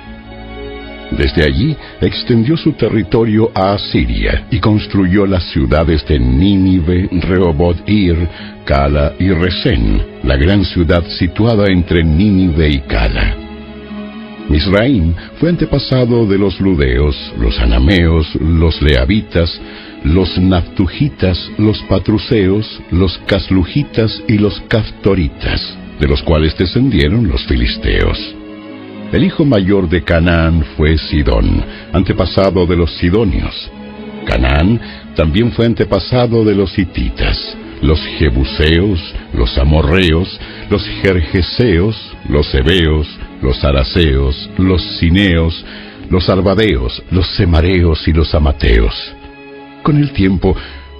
Desde allí extendió su territorio a Asiria y construyó las ciudades de Nínive, Rehoboth-ir, Cala y Resén, la gran ciudad situada entre Nínive y Cala. Misraim fue antepasado de los ludeos, los anameos, los leabitas, los naftujitas, los patruseos, los caslujitas y los caftoritas, de los cuales descendieron los filisteos. El hijo mayor de Canaán fue Sidón, antepasado de los sidonios. Canaán también fue antepasado de los hititas, los jebuseos, los amorreos, los gergeseos, los heveos, los araseos, los cineos, los arbadeos, los semareos y los amateos. Con el tiempo,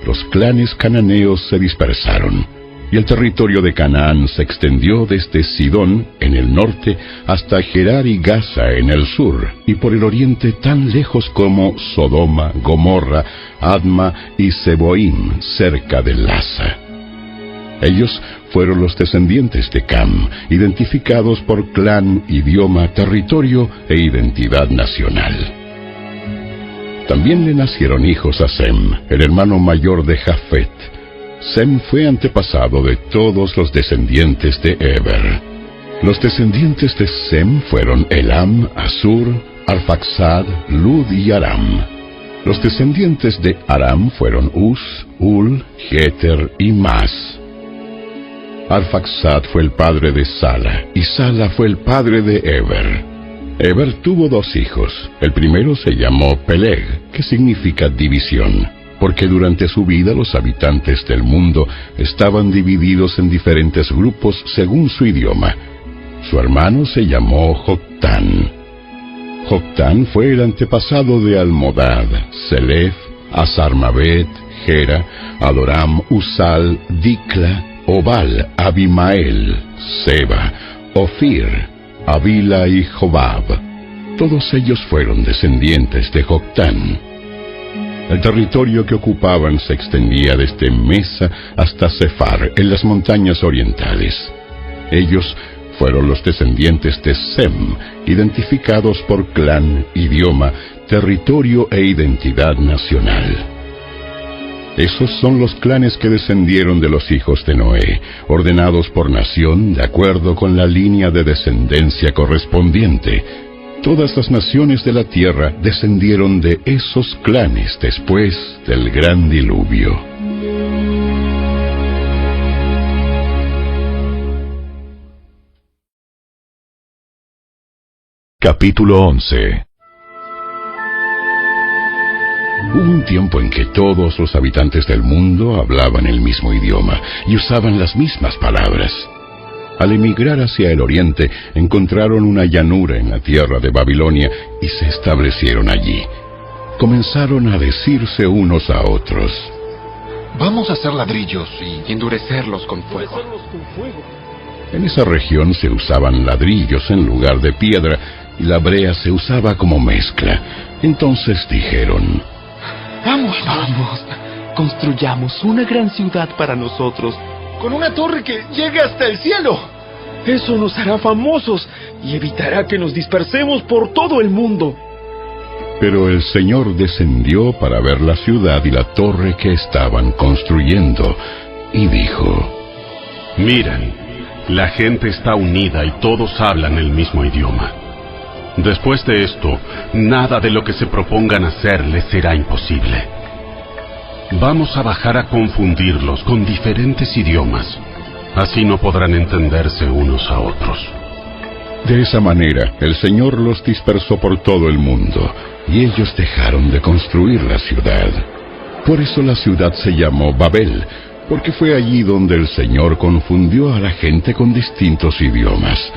los clanes cananeos se dispersaron, y el territorio de Canaán se extendió desde Sidón, en el norte, hasta Gerar y Gaza, en el sur, y por el oriente tan lejos como Sodoma, Gomorra, Adma y Seboim, cerca de Lasa. Ellos fueron los descendientes de Cam, identificados por clan, idioma, territorio e identidad nacional. También le nacieron hijos a Sem, el hermano mayor de Jafet. Sem fue antepasado de todos los descendientes de Eber. Los descendientes de Sem fueron Elam, Asur, Arfaxad, Lud y Aram. Los descendientes de Aram fueron Uz, Ul, Geter y Mas. Arfaxad fue el padre de Sala, y Sala fue el padre de Eber. Eber tuvo 2 hijos. El primero se llamó Peleg, que significa división, porque durante su vida los habitantes del mundo estaban divididos en diferentes grupos según su idioma. Su hermano se llamó Joctán. Joctán fue el antepasado de Almodad, Selef, Asarmabet, Gera, Adoram, Usal, Dicla, Obal, Abimael, Seba, Ofir, Avila y Jobab. Todos ellos fueron descendientes de Joctán. El territorio que ocupaban se extendía desde Mesa hasta Sefar, en las montañas orientales. Ellos fueron los descendientes de Sem, identificados por clan, idioma, territorio e identidad nacional. Esos son los clanes que descendieron de los hijos de Noé, ordenados por nación de acuerdo con la línea de descendencia correspondiente. Todas las naciones de la tierra descendieron de esos clanes después del gran diluvio. Capítulo 11. Hubo un tiempo en que todos los habitantes del mundo hablaban el mismo idioma y usaban las mismas palabras. Al emigrar hacia el oriente, encontraron una llanura en la tierra de Babilonia y se establecieron allí. Comenzaron a decirse unos a otros: vamos a hacer ladrillos y endurecerlos con fuego. En esa región se usaban ladrillos en lugar de piedra y la brea se usaba como mezcla. Entonces dijeron: Vamos, construyamos una gran ciudad para nosotros, con una torre que llegue hasta el cielo. Eso nos hará famosos y evitará que nos dispersemos por todo el mundo. Pero el Señor descendió para ver la ciudad y la torre que estaban construyendo, y dijo: Miren, la gente está unida y todos hablan el mismo idioma. Después de esto, nada de lo que se propongan hacer les será imposible. Vamos a bajar a confundirlos con diferentes idiomas. Así no podrán entenderse unos a otros. De esa manera, el Señor los dispersó por todo el mundo, y ellos dejaron de construir la ciudad. Por eso la ciudad se llamó Babel, porque fue allí donde el Señor confundió a la gente con distintos idiomas.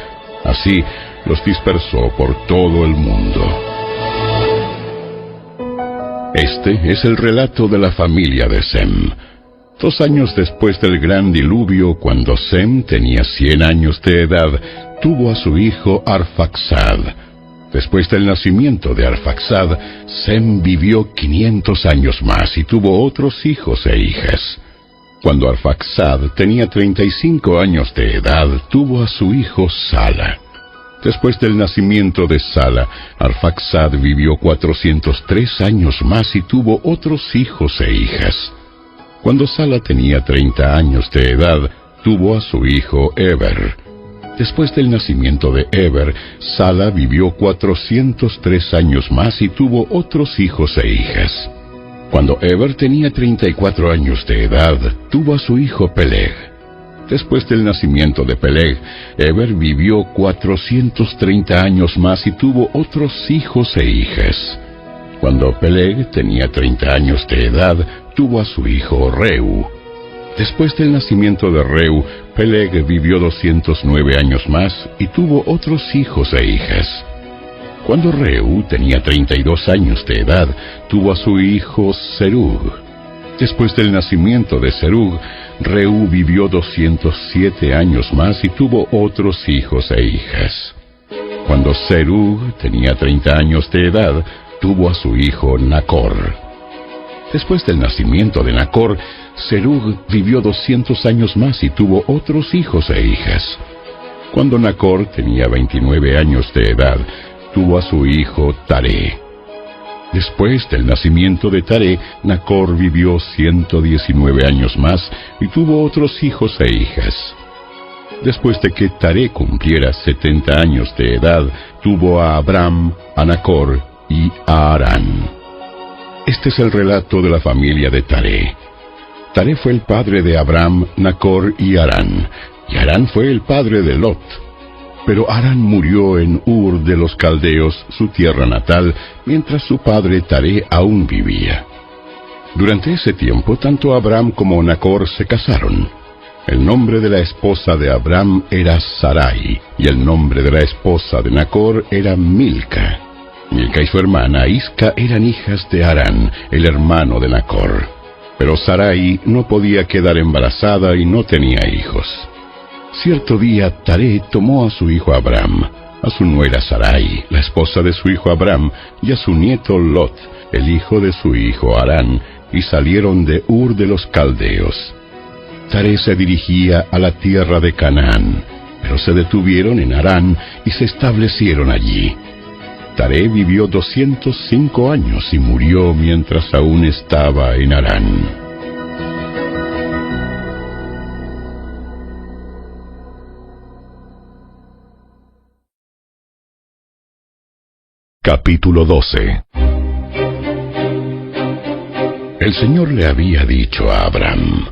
Así, los dispersó por todo el mundo. Este es el relato de la familia de Sem. 2 años después del gran diluvio, cuando Sem tenía 100 años de edad, tuvo a su hijo Arfaxad. Después del nacimiento de Arfaxad, Sem vivió 500 años más y tuvo otros hijos e hijas. Cuando Arfaxad tenía 35 años de edad, tuvo a su hijo Sala. Después del nacimiento de Sala, Arfaxad vivió 403 años más y tuvo otros hijos e hijas. Cuando Sala tenía 30 años de edad, tuvo a su hijo Eber. Después del nacimiento de Eber, Sala vivió 403 años más y tuvo otros hijos e hijas. Cuando Eber tenía 34 años de edad, tuvo a su hijo Peleg. Después del nacimiento de Peleg, Eber vivió 430 años más y tuvo otros hijos e hijas. Cuando Peleg tenía 30 años de edad, tuvo a su hijo Reu. Después del nacimiento de Reu, Peleg vivió 209 años más y tuvo otros hijos e hijas. Cuando Reu tenía 32 años de edad, tuvo a su hijo Serug. Después del nacimiento de Serug, Reu vivió 207 años más y tuvo otros hijos e hijas. Cuando Serug tenía 30 años de edad, tuvo a su hijo Nacor. Después del nacimiento de Nacor, Serug vivió 200 años más y tuvo otros hijos e hijas. Cuando Nacor tenía 29 años de edad, tuvo a su hijo Taré. Después del nacimiento de Taré, Nacor vivió 119 años más y tuvo otros hijos e hijas. Después de que Taré cumpliera 70 años de edad, tuvo a Abram, a Nacor y a Harán. Este es el relato de la familia de Taré. Taré fue el padre de Abram, Nacor y Harán, y Harán fue el padre de Lot. Pero Harán murió en Ur de los Caldeos, su tierra natal, mientras su padre Taré aún vivía. Durante ese tiempo, tanto Abram como Nacor se casaron. El nombre de la esposa de Abram era Sarai, y el nombre de la esposa de Nacor era Milca. Milca y su hermana Isca eran hijas de Harán, el hermano de Nacor. Pero Sarai no podía quedar embarazada y no tenía hijos. Cierto día, Taré tomó a su hijo Abram, a su nuera Sarai, la esposa de su hijo Abram, y a su nieto Lot, el hijo de su hijo Harán, y salieron de Ur de los Caldeos. Taré se dirigía a la tierra de Canaán, pero se detuvieron en Harán y se establecieron allí. Taré vivió 205 años y murió mientras aún estaba en Harán. Capítulo 12. El Señor le había dicho a Abraham: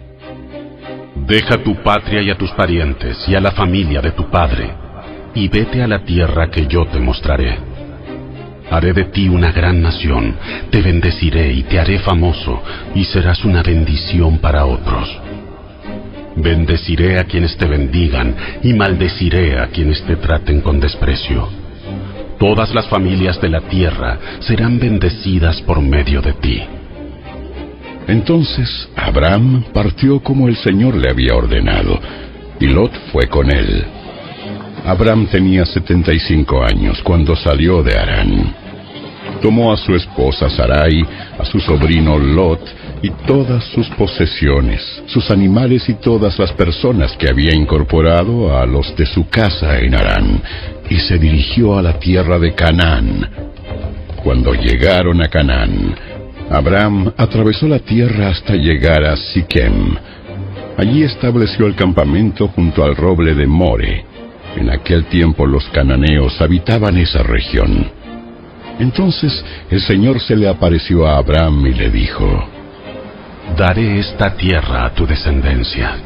Deja tu patria y a tus parientes y a la familia de tu padre, y vete a la tierra que yo te mostraré. Haré de ti una gran nación, te bendeciré y te haré famoso, y serás una bendición para otros. Bendeciré a quienes te bendigan, y maldeciré a quienes te traten con desprecio. Todas las familias de la tierra serán bendecidas por medio de ti. Entonces Abraham partió como el Señor le había ordenado, y Lot fue con él. Abraham tenía 75 años cuando salió de Harán. Tomó a su esposa Sarai, a su sobrino Lot, y todas sus posesiones, sus animales y todas las personas que había incorporado a los de su casa en Harán, y se dirigió a la tierra de Canaán. Cuando llegaron a Canaán, Abraham atravesó la tierra hasta llegar a Siquem. Allí estableció el campamento junto al roble de More. En aquel tiempo los cananeos habitaban esa región. Entonces el Señor se le apareció a Abraham y le dijo: Daré esta tierra a tu descendencia.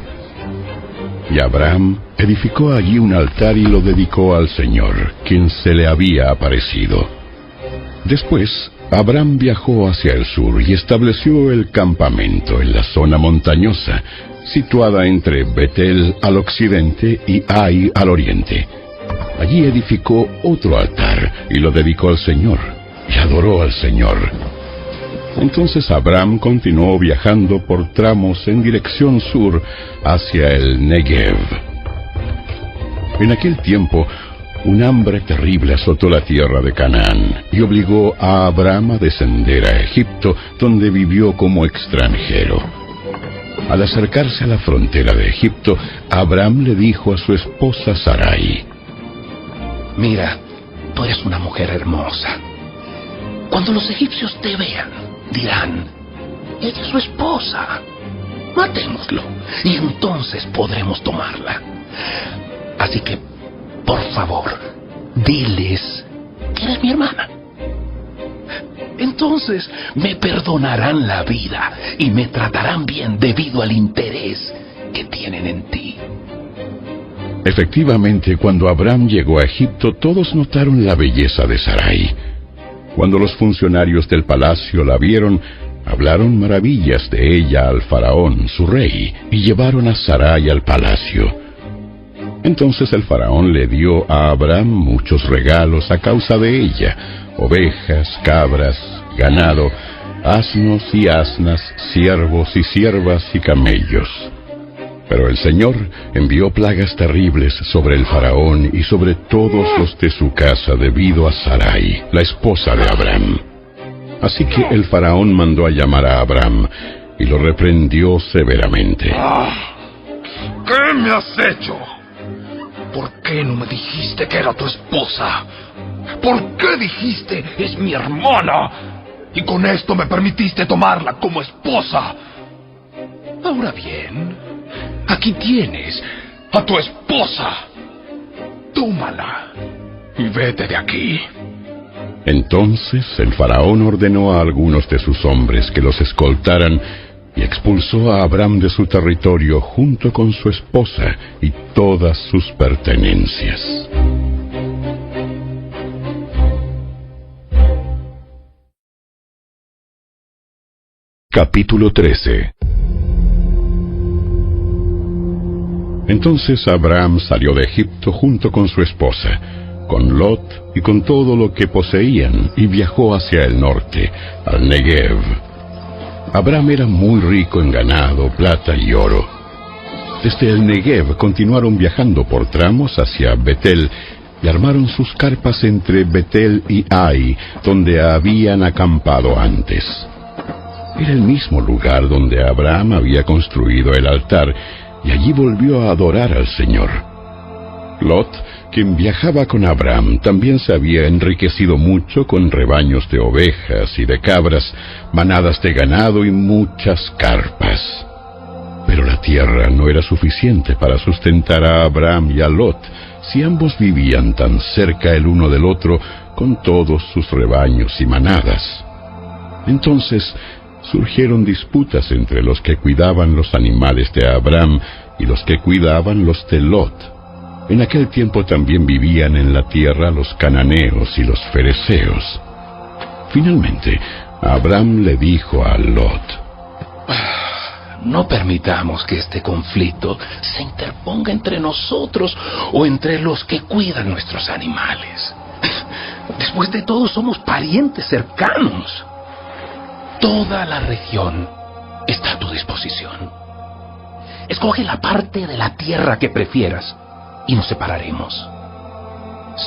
Y Abraham edificó allí un altar y lo dedicó al Señor, quien se le había aparecido. Después Abraham viajó hacia el sur y estableció el campamento en la zona montañosa, situada entre Betel al occidente y Ai al oriente. Allí edificó otro altar y lo dedicó al Señor, y adoró al Señor. Entonces Abraham continuó viajando por tramos en dirección sur hacia el Negev. En aquel tiempo, un hambre terrible azotó la tierra de Canaán y obligó a Abraham a descender a Egipto, donde vivió como extranjero. Al acercarse a la frontera de Egipto, Abraham le dijo a su esposa Sarai: Mira, tú eres una mujer hermosa. Cuando los egipcios te vean, dirán: ella es su esposa. Matémoslo, y entonces podremos tomarla. Así que, por favor, diles que eres mi hermana. Entonces me perdonarán la vida y me tratarán bien debido al interés que tienen en ti. Efectivamente, cuando Abraham llegó a Egipto, todos notaron la belleza de Sarai. Cuando los funcionarios del palacio la vieron, hablaron maravillas de ella al faraón, su rey, y llevaron a Sarai al palacio. Entonces el faraón le dio a Abraham muchos regalos a causa de ella: ovejas, cabras, ganado, asnos y asnas, siervos y siervas y camellos. Pero el Señor envió plagas terribles sobre el faraón y sobre todos los de su casa debido a Sarai, la esposa de Abraham. Así que el faraón mandó a llamar a Abraham y lo reprendió severamente. ¿Qué me has hecho? ¿Por qué no me dijiste que era tu esposa? ¿Por qué dijiste es mi hermana? Y con esto me permitiste tomarla como esposa. Ahora bien, aquí tienes a tu esposa. Tómala y vete de aquí. Entonces el faraón ordenó a algunos de sus hombres que los escoltaran y expulsó a Abraham de su territorio junto con su esposa y todas sus pertenencias. Capítulo 13. Entonces Abraham salió de Egipto junto con su esposa, con Lot y con todo lo que poseían, y viajó hacia el norte, al Negev. Abraham era muy rico en ganado, plata y oro. Desde el Negev continuaron viajando por tramos hacia Betel y armaron sus carpas entre Betel y Ai, donde habían acampado antes. Era el mismo lugar donde Abraham había construido el altar, y allí volvió a adorar al Señor. Lot, quien viajaba con Abraham, también se había enriquecido mucho con rebaños de ovejas y de cabras, manadas de ganado y muchas carpas. Pero la tierra no era suficiente para sustentar a Abraham y a Lot, si ambos vivían tan cerca el uno del otro con todos sus rebaños y manadas. Entonces surgieron disputas entre los que cuidaban los animales de Abram y los que cuidaban los de Lot. En aquel tiempo también vivían en la tierra los cananeos y los fereceos. Finalmente, Abram le dijo a Lot: no permitamos que este conflicto se interponga entre nosotros o entre los que cuidan nuestros animales. Después de todo, somos parientes cercanos. Toda la región está a tu disposición. Escoge la parte de la tierra que prefieras y nos separaremos.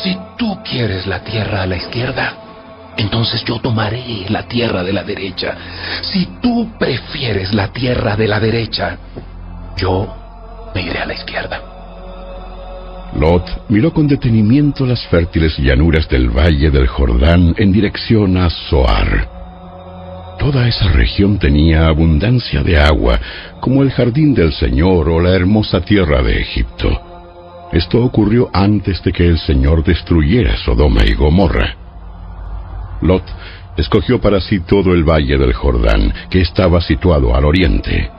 Si tú quieres la tierra a la izquierda, entonces yo tomaré la tierra de la derecha. Si tú prefieres la tierra de la derecha, yo me iré a la izquierda. Lot miró con detenimiento las fértiles llanuras del valle del Jordán en dirección a Zoar. Toda esa región tenía abundancia de agua, como el jardín del Señor o la hermosa tierra de Egipto. Esto ocurrió antes de que el Señor destruyera Sodoma y Gomorra. Lot escogió para sí todo el valle del Jordán, que estaba situado al oriente.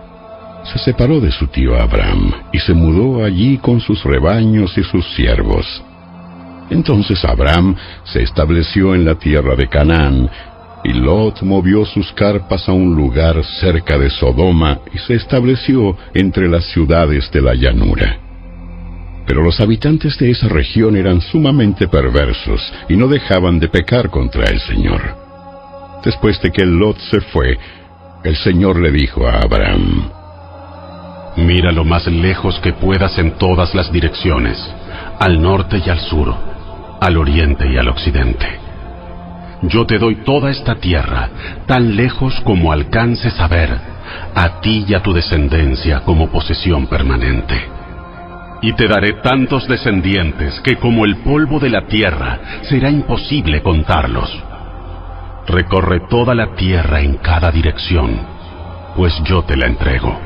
Se separó de su tío Abram y se mudó allí con sus rebaños y sus siervos. Entonces Abram se estableció en la tierra de Canaán, y Lot movió sus carpas a un lugar cerca de Sodoma y se estableció entre las ciudades de la llanura. Pero los habitantes de esa región eran sumamente perversos y no dejaban de pecar contra el Señor. Después de que Lot se fue, el Señor le dijo a Abram: mira lo más lejos que puedas en todas las direcciones, al norte y al sur, al oriente y al occidente. Yo te doy toda esta tierra, tan lejos como alcances a ver, a ti y a tu descendencia como posesión permanente. Y te daré tantos descendientes que como el polvo de la tierra será imposible contarlos. Recorre toda la tierra en cada dirección, pues yo te la entrego.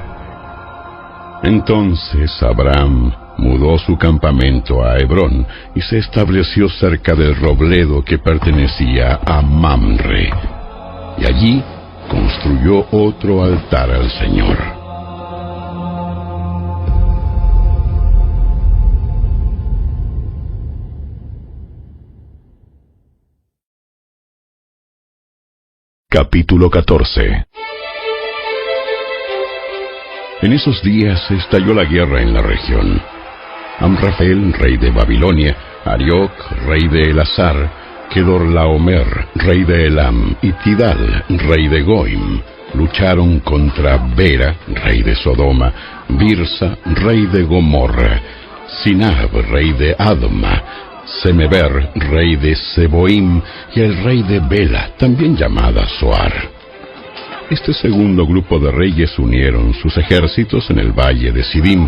Entonces Abram mudó su campamento a Hebrón y se estableció cerca del robledo que pertenecía a Mamre, y allí construyó otro altar al Señor. Capítulo 14. En esos días estalló la guerra en la región. Amrafel, rey de Babilonia, Arioc, rey de Elasar, Kedorlaomer, rey de Elam, y Tidal, rey de Goim, lucharon contra Bera, rey de Sodoma, Birsa, rey de Gomorra, Sinab, rey de Adma, Semeber, rey de Seboim, y el rey de Bela, también llamada Zoar. Este segundo grupo de reyes unieron sus ejércitos en el valle de Sidim,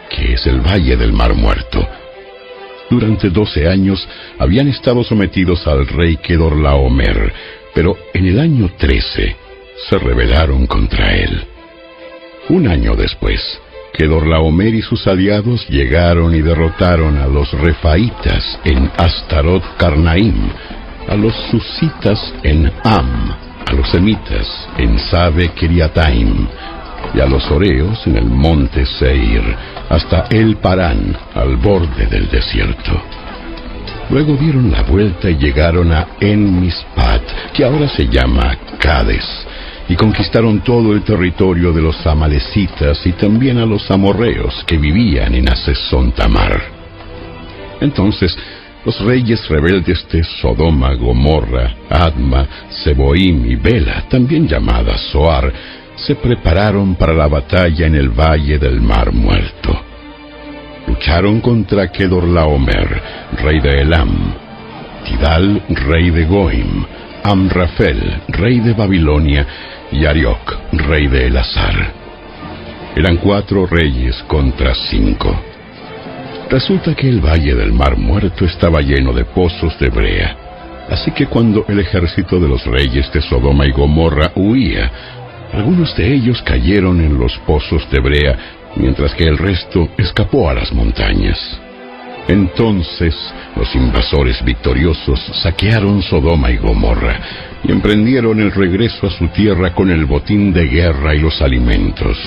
que es el valle del Mar Muerto. Durante 12 años habían estado sometidos al rey Kedorlaomer, pero en el año 13 se rebelaron contra él. Un año después, Kedorlaomer y sus aliados llegaron y derrotaron a los refaitas en Astarot Karnaim, a los susitas en Am, a los semitas en Sabe Kiriataim, y a los oreos en el monte Seir, hasta El Parán, al borde del desierto. Luego dieron la vuelta y llegaron a En Mispat, que ahora se llama Cades, y conquistaron todo el territorio de los amalecitas y también a los amorreos que vivían en Hasezón Tamar. Entonces los reyes rebeldes de Sodoma, Gomorra, Adma, Seboim y Bela, también llamada Zoar, se prepararon para la batalla en el valle del Mar Muerto. Lucharon contra Kedorlaomer, rey de Elam, Tidal, rey de Goim, Amrafel, rey de Babilonia, y Arioc, rey de Elasar. Eran 4 reyes contra 5. Resulta que el valle del Mar Muerto estaba lleno de pozos de brea, así que cuando el ejército de los reyes de Sodoma y Gomorra huía, algunos de ellos cayeron en los pozos de brea, mientras que el resto escapó a las montañas. Entonces los invasores victoriosos saquearon Sodoma y Gomorra y emprendieron el regreso a su tierra con el botín de guerra y los alimentos.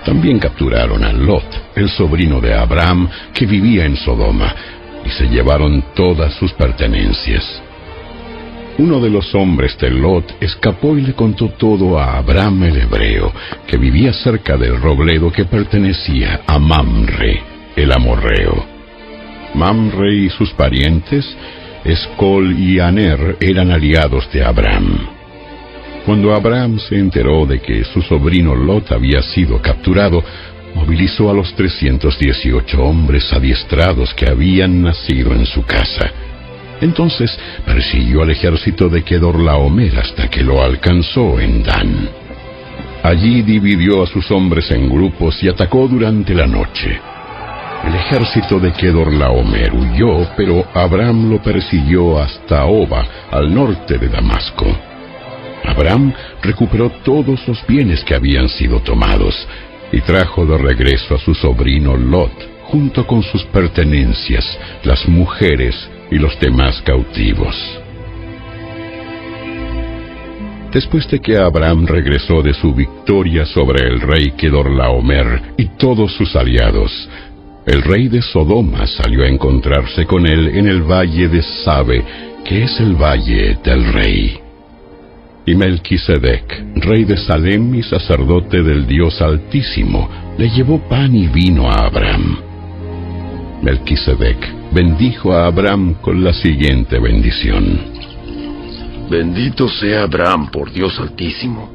También capturaron a Lot, el sobrino de Abraham, que vivía en Sodoma, y se llevaron todas sus pertenencias. Uno de los hombres de Lot escapó y le contó todo a Abraham el hebreo, que vivía cerca del robledo que pertenecía a Mamre, el amorreo. Mamre y sus parientes, Escol y Aner, eran aliados de Abraham. Cuando Abraham se enteró de que su sobrino Lot había sido capturado, movilizó a los 318 hombres adiestrados que habían nacido en su casa. Entonces persiguió al ejército de Kedorlaomer hasta que lo alcanzó en Dan. Allí dividió a sus hombres en grupos y atacó durante la noche. El ejército de Kedorlaomer huyó, pero Abraham lo persiguió hasta Oba, al norte de Damasco. Abraham recuperó todos los bienes que habían sido tomados y trajo de regreso a su sobrino Lot, junto con sus pertenencias, las mujeres y los demás cautivos. Después de que Abraham regresó de su victoria sobre el rey Kedorlaomer y todos sus aliados, el rey de Sodoma salió a encontrarse con él en el valle de Sabe, que es el valle del rey. Y Melquisedec, rey de Salem y sacerdote del Dios Altísimo, le llevó pan y vino a Abraham. Melquisedec bendijo a Abraham con la siguiente bendición: Bendito sea Abraham por Dios Altísimo,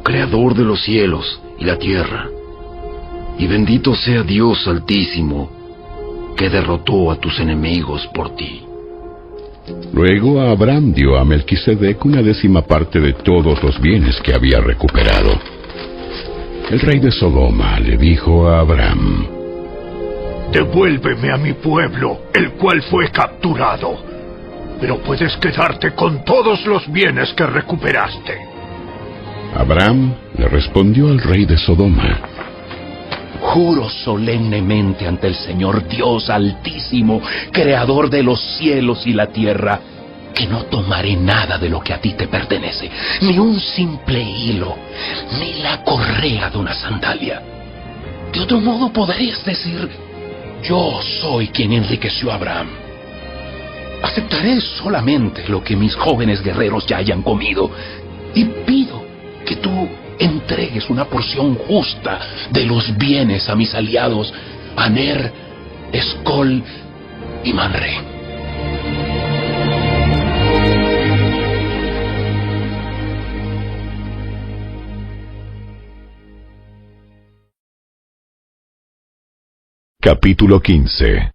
creador de los cielos y la tierra. Y bendito sea Dios Altísimo, que derrotó a tus enemigos por ti. Luego Abraham dio a Melquisedec 1/10 parte de todos los bienes que había recuperado. El rey de Sodoma le dijo a Abraham: Devuélveme a mi pueblo, el cual fue capturado, pero puedes quedarte con todos los bienes que recuperaste. Abraham le respondió al rey de Sodoma: Juro solemnemente ante el Señor Dios Altísimo, creador de los cielos y la tierra, que no tomaré nada de lo que a ti te pertenece, ni un simple hilo, ni la correa de una sandalia. De otro modo podrías decir: yo soy quien enriqueció a Abraham. Aceptaré solamente lo que mis jóvenes guerreros ya hayan comido, y pido que tú entregues una porción justa de los bienes a mis aliados, Aner, Escol y Manre. Capítulo 15.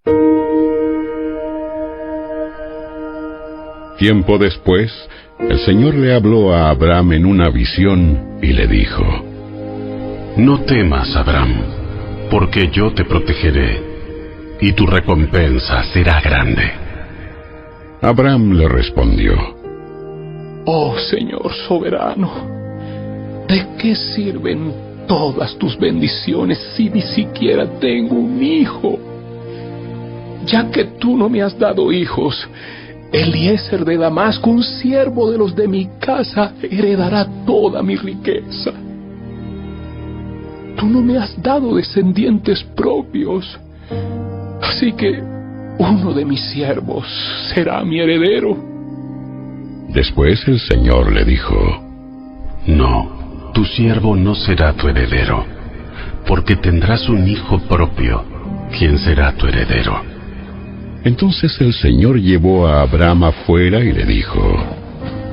Tiempo después, el Señor le habló a Abraham en una visión y le dijo: No temas, Abraham, porque yo te protegeré, y tu recompensa será grande. Abraham le respondió: Oh Señor soberano, ¿de qué sirven todas tus bendiciones si ni siquiera tengo un hijo? Ya que tú no me has dado hijos, Eliezer de Damasco, un siervo de los de mi casa, heredará toda mi riqueza. Tú no me has dado descendientes propios, así que uno de mis siervos será mi heredero. Después el Señor le dijo: No, tu siervo no será tu heredero, porque tendrás un hijo propio, quien será tu heredero. Entonces el Señor llevó a Abraham afuera y le dijo: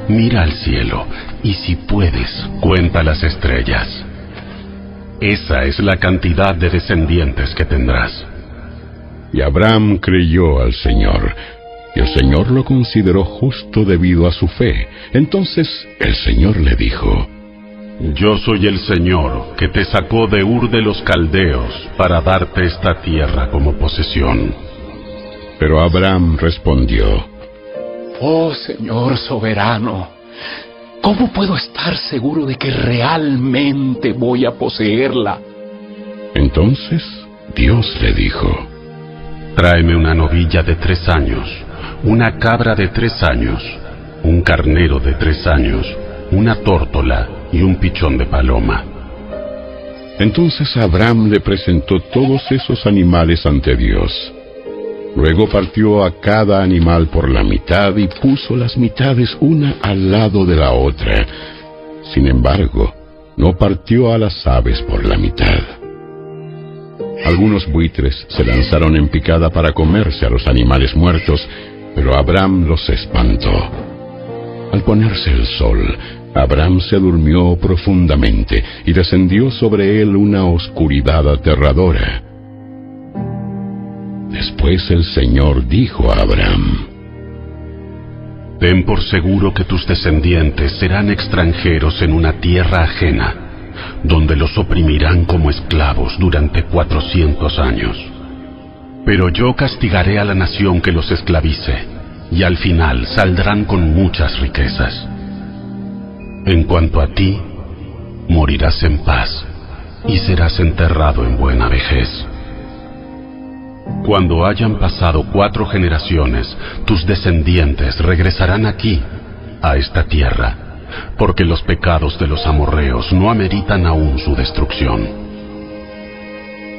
Mira al cielo, y si puedes, cuenta las estrellas. Esa es la cantidad de descendientes que tendrás. Y Abraham creyó al Señor, y el Señor lo consideró justo debido a su fe. Entonces el Señor le dijo: Yo soy el Señor, que te sacó de Ur de los Caldeos para darte esta tierra como posesión. Pero Abraham respondió: Oh Señor soberano, ¿cómo puedo estar seguro de que realmente voy a poseerla? Entonces Dios le dijo: Tráeme una novilla de 3 años, una cabra de 3 años, un carnero de 3 años, una tórtola y un pichón de paloma. Entonces Abraham le presentó todos esos animales ante Dios. Luego partió a cada animal por la mitad y puso las mitades una al lado de la otra. Sin embargo, no partió a las aves por la mitad. Algunos buitres se lanzaron en picada para comerse a los animales muertos, pero Abraham los espantó. Al ponerse el sol, Abraham se durmió profundamente y descendió sobre él una oscuridad aterradora. Después el Señor dijo a Abraham: Ten por seguro que tus descendientes serán extranjeros en una tierra ajena, donde los oprimirán como esclavos durante 400 años. Pero yo castigaré a la nación que los esclavice, y al final saldrán con muchas riquezas. En cuanto a ti, morirás en paz, y serás enterrado en buena vejez. Cuando hayan pasado 4 generaciones, tus descendientes regresarán aquí, a esta tierra, porque los pecados de los amorreos no ameritan aún su destrucción.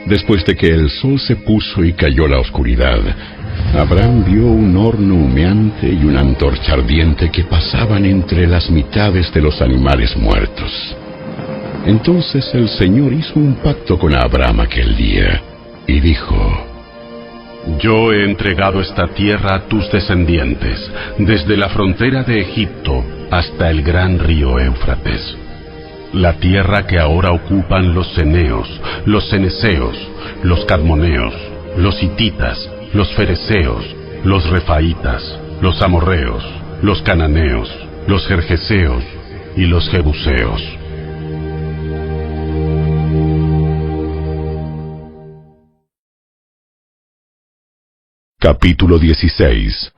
Después de que el sol se puso y cayó la oscuridad, Abraham vio un horno humeante y una antorcha ardiente que pasaban entre las mitades de los animales muertos. Entonces el Señor hizo un pacto con Abraham aquel día y dijo: Yo he entregado esta tierra a tus descendientes, desde la frontera de Egipto hasta el gran río Éufrates. La tierra que ahora ocupan los ceneos, los ceneseos, los cadmoneos, los hititas, los fereceos, los refaitas, los amorreos, los cananeos, los gergeseos y los jebuseos. Capítulo 16.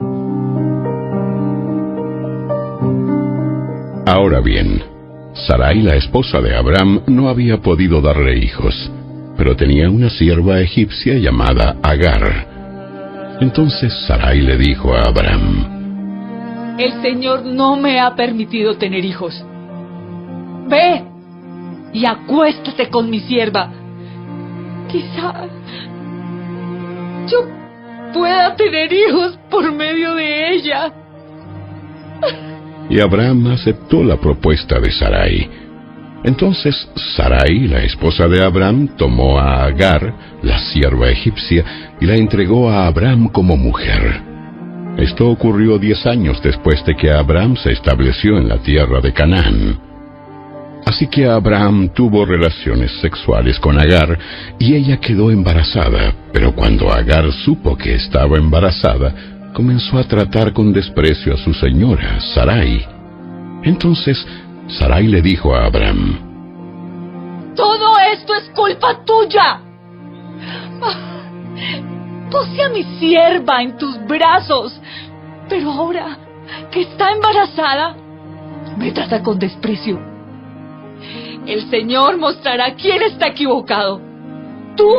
Ahora bien, Sarai, la esposa de Abraham, no había podido darle hijos, pero tenía una sierva egipcia llamada Agar. Entonces Sarai le dijo a Abraham: El Señor no me ha permitido tener hijos. Ve y acuéstate con mi sierva. Quizá yo pueda tener hijos por medio de ella. Y Abraham aceptó la propuesta de Sarai. Entonces Sarai, la esposa de Abraham, tomó a Agar, la sierva egipcia, y la entregó a Abraham como mujer. Esto ocurrió 10 años después de que Abraham se estableció en la tierra de Canaán. Así que Abraham tuvo relaciones sexuales con Agar, y ella quedó embarazada, pero cuando Agar supo que estaba embarazada, comenzó a tratar con desprecio a su señora, Sarai. Entonces Sarai le dijo a Abraham: Todo esto es culpa tuya. Puse a mi sierva en tus brazos, pero ahora que está embarazada, me trata con desprecio. El Señor mostrará quién está equivocado, tú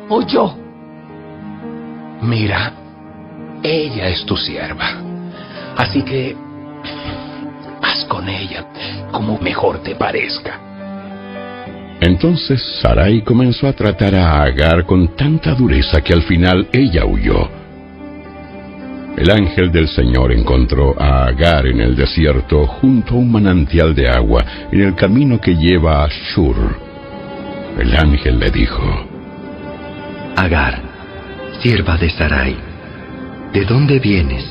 o yo. Mira, ella es tu sierva, así que haz con ella como mejor te parezca. Entonces Sarai comenzó a tratar a Agar con tanta dureza que al final ella huyó. El ángel del Señor encontró a Agar en el desierto junto a un manantial de agua en el camino que lleva a Shur. El ángel le dijo: Agar, sierva de Sarai, ¿de dónde vienes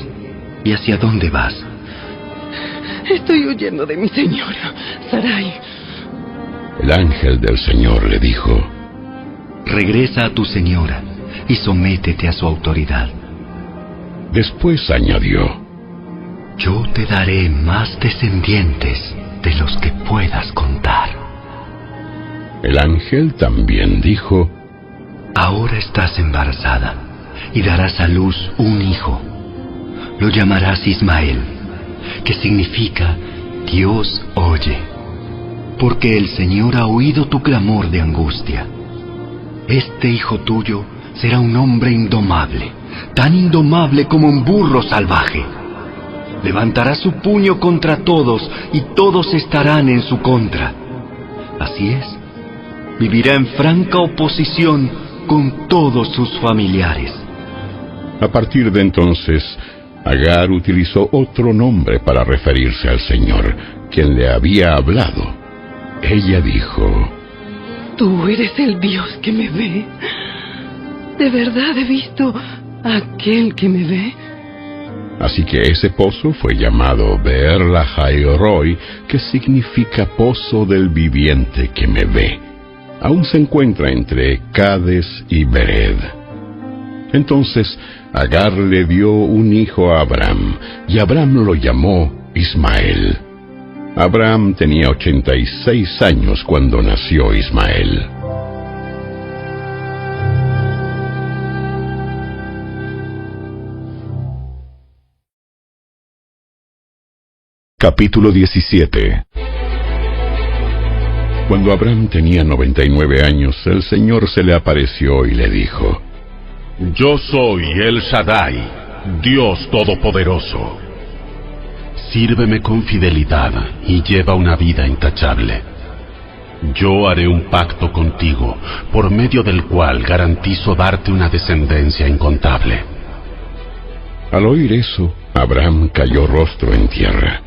y hacia dónde vas? Estoy huyendo de mi señora, Sarai. El ángel del Señor le dijo: Regresa a tu señora y sométete a su autoridad. Después añadió: Yo te daré más descendientes de los que puedas contar. El ángel también dijo: Ahora estás embarazada y darás a luz un hijo. Lo llamarás Ismael, que significa Dios oye, porque el Señor ha oído tu clamor de angustia. Este hijo tuyo será un hombre indomable, tan indomable como un burro salvaje. Levantará su puño contra todos y todos estarán en su contra. Así es, vivirá en franca oposición con todos sus familiares. A partir de entonces, Agar utilizó otro nombre para referirse al Señor, quien le había hablado. Ella dijo: Tú eres el Dios que me ve. ¿De verdad he visto a aquel que me ve? Así que ese pozo fue llamado Beer Lahai Roi, que significa pozo del viviente que me ve. Aún se encuentra entre Cades y Bered. Entonces Agar le dio un hijo a Abraham, y Abraham lo llamó Ismael. Abraham tenía 86 años cuando nació Ismael. Capítulo 17. Cuando Abraham tenía 99 años, el Señor se le apareció y le dijo: Yo soy el Shaddai, Dios Todopoderoso. Sírveme con fidelidad y lleva una vida intachable. Yo haré un pacto contigo, por medio del cual garantizo darte una descendencia incontable. Al oír eso, Abraham cayó rostro en tierra.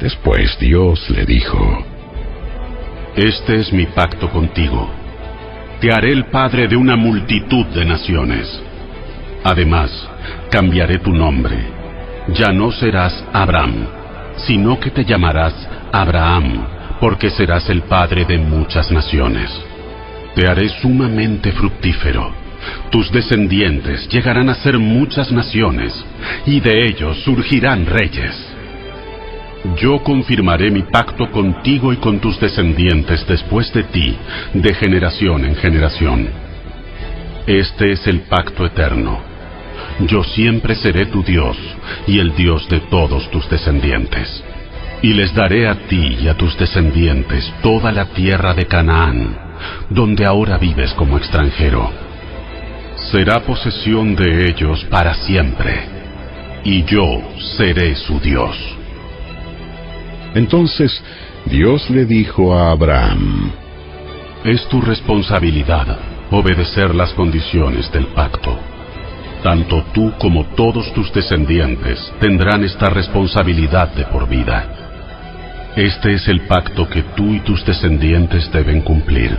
Después Dios le dijo: Este es mi pacto contigo. Te haré el padre de una multitud de naciones. Además, cambiaré tu nombre. Ya no serás Abram, sino que te llamarás Abraham, porque serás el padre de muchas naciones. Te haré sumamente fructífero. Tus descendientes llegarán a ser muchas naciones, y de ellos surgirán reyes. Yo confirmaré mi pacto contigo y con tus descendientes después de ti, de generación en generación. Este es el pacto eterno. Yo siempre seré tu Dios y el Dios de todos tus descendientes. Y les daré a ti y a tus descendientes toda la tierra de Canaán, donde ahora vives como extranjero. Será posesión de ellos para siempre, y yo seré su Dios. Entonces Dios le dijo a Abraham: Es tu responsabilidad obedecer las condiciones del pacto. Tanto tú como todos tus descendientes tendrán esta responsabilidad de por vida. Este es el pacto que tú y tus descendientes deben cumplir.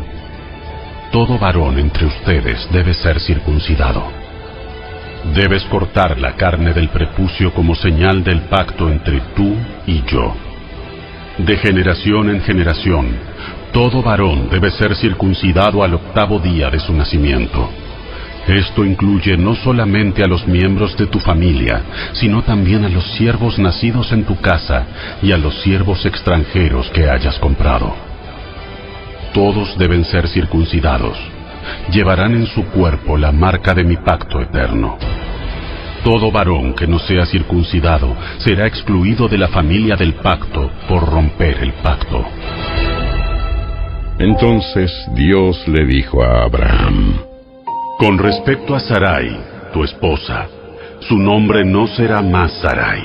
Todo varón entre ustedes debe ser circuncidado. Debes cortar la carne del prepucio como señal del pacto entre tú y yo. De generación en generación, todo varón debe ser circuncidado al 8º día de su nacimiento. Esto incluye no solamente a los miembros de tu familia, sino también a los siervos nacidos en tu casa y a los siervos extranjeros que hayas comprado. Todos deben ser circuncidados. Llevarán en su cuerpo la marca de mi pacto eterno. Todo varón que no sea circuncidado será excluido de la familia del pacto por romper el pacto. Entonces Dios le dijo a Abraham: Con respecto a Sarai, tu esposa, su nombre no será más Sarai.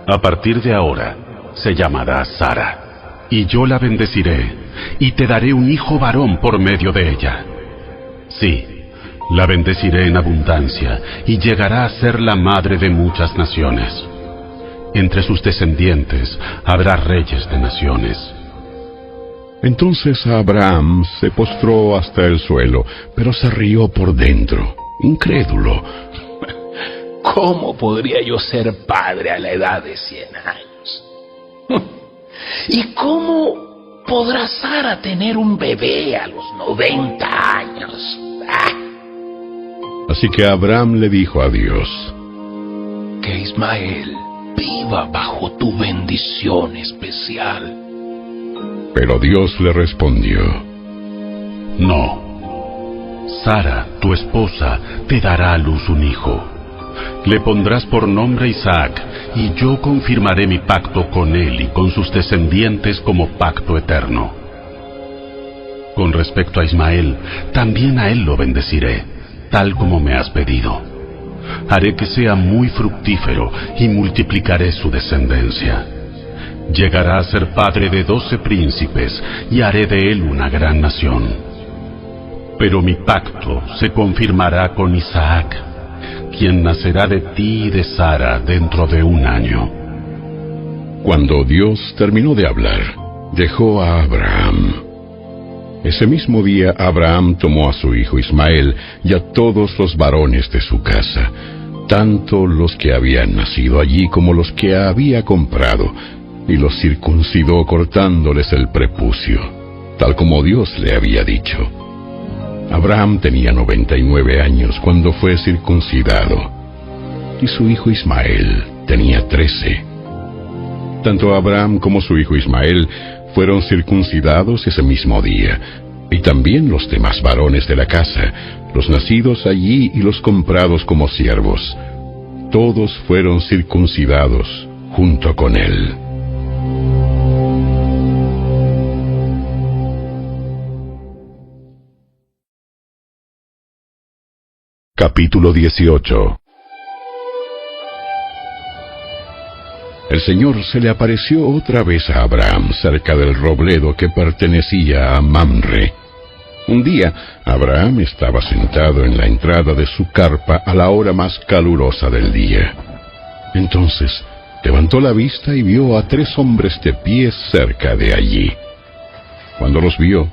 A partir de ahora, se llamará Sara. Y yo la bendeciré, y te daré un hijo varón por medio de ella. Sí, la bendeciré en abundancia, y llegará a ser la madre de muchas naciones. Entre sus descendientes habrá reyes de naciones. Entonces Abraham se postró hasta el suelo, pero se rió por dentro, incrédulo. ¿Cómo podría yo ser padre a la edad de 100 años? ¿Y cómo podrá Sara tener un bebé a los 90 años? Así que Abraham le dijo a Dios: Que Ismael viva bajo tu bendición especial. Pero Dios le respondió: No. Sara, tu esposa, te dará a luz un hijo. Le pondrás por nombre Isaac, y yo confirmaré mi pacto con él y con sus descendientes como pacto eterno. Con respecto a Ismael, también a él lo bendeciré, tal como me has pedido. haré que sea muy fructífero y multiplicaré su descendencia. Llegará a ser padre de 12 príncipes y haré de él una gran nación. Pero mi pacto se confirmará con Isaac, quien nacerá de ti y de Sara dentro de 1 año. Cuando Dios terminó de hablar, dejó a Abraham. Ese mismo día Abraham tomó a su hijo Ismael y a todos los varones de su casa, tanto los que habían nacido allí como los que había comprado, y los circuncidó cortándoles el prepucio, tal como Dios le había dicho. Abraham tenía 99 años cuando fue circuncidado, y su hijo Ismael tenía 13. Tanto Abraham como su hijo Ismael fueron circuncidados ese mismo día, y también los demás varones de la casa, los nacidos allí y los comprados como siervos. Todos fueron circuncidados junto con él. Capítulo 18. El Señor se le apareció otra vez a Abraham cerca del robledo que pertenecía a Mamre. Un día, Abraham estaba sentado en la entrada de su carpa a la hora más calurosa del día. Entonces, levantó la vista y vio a 3 hombres de pie cerca de allí. Cuando los vio,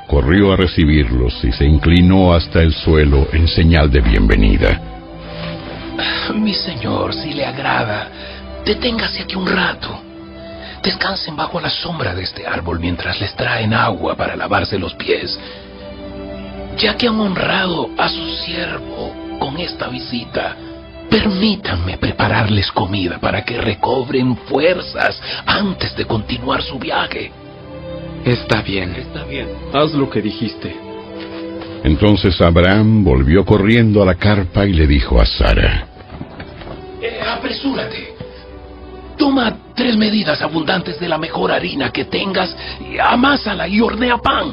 corrió a recibirlos y se inclinó hasta el suelo en señal de bienvenida. Mi señor, si le agrada, deténgase aquí un rato. Descansen bajo la sombra de este árbol mientras les traen agua para lavarse los pies. Ya que han honrado a su siervo con esta visita, permítanme prepararles comida para que recobren fuerzas antes de continuar su viaje. Está bien. Haz lo que dijiste. Entonces Abraham volvió corriendo a la carpa y le dijo a Sara: Apresúrate. Toma 3 medidas abundantes de la mejor harina que tengas, amásala y hornea pan.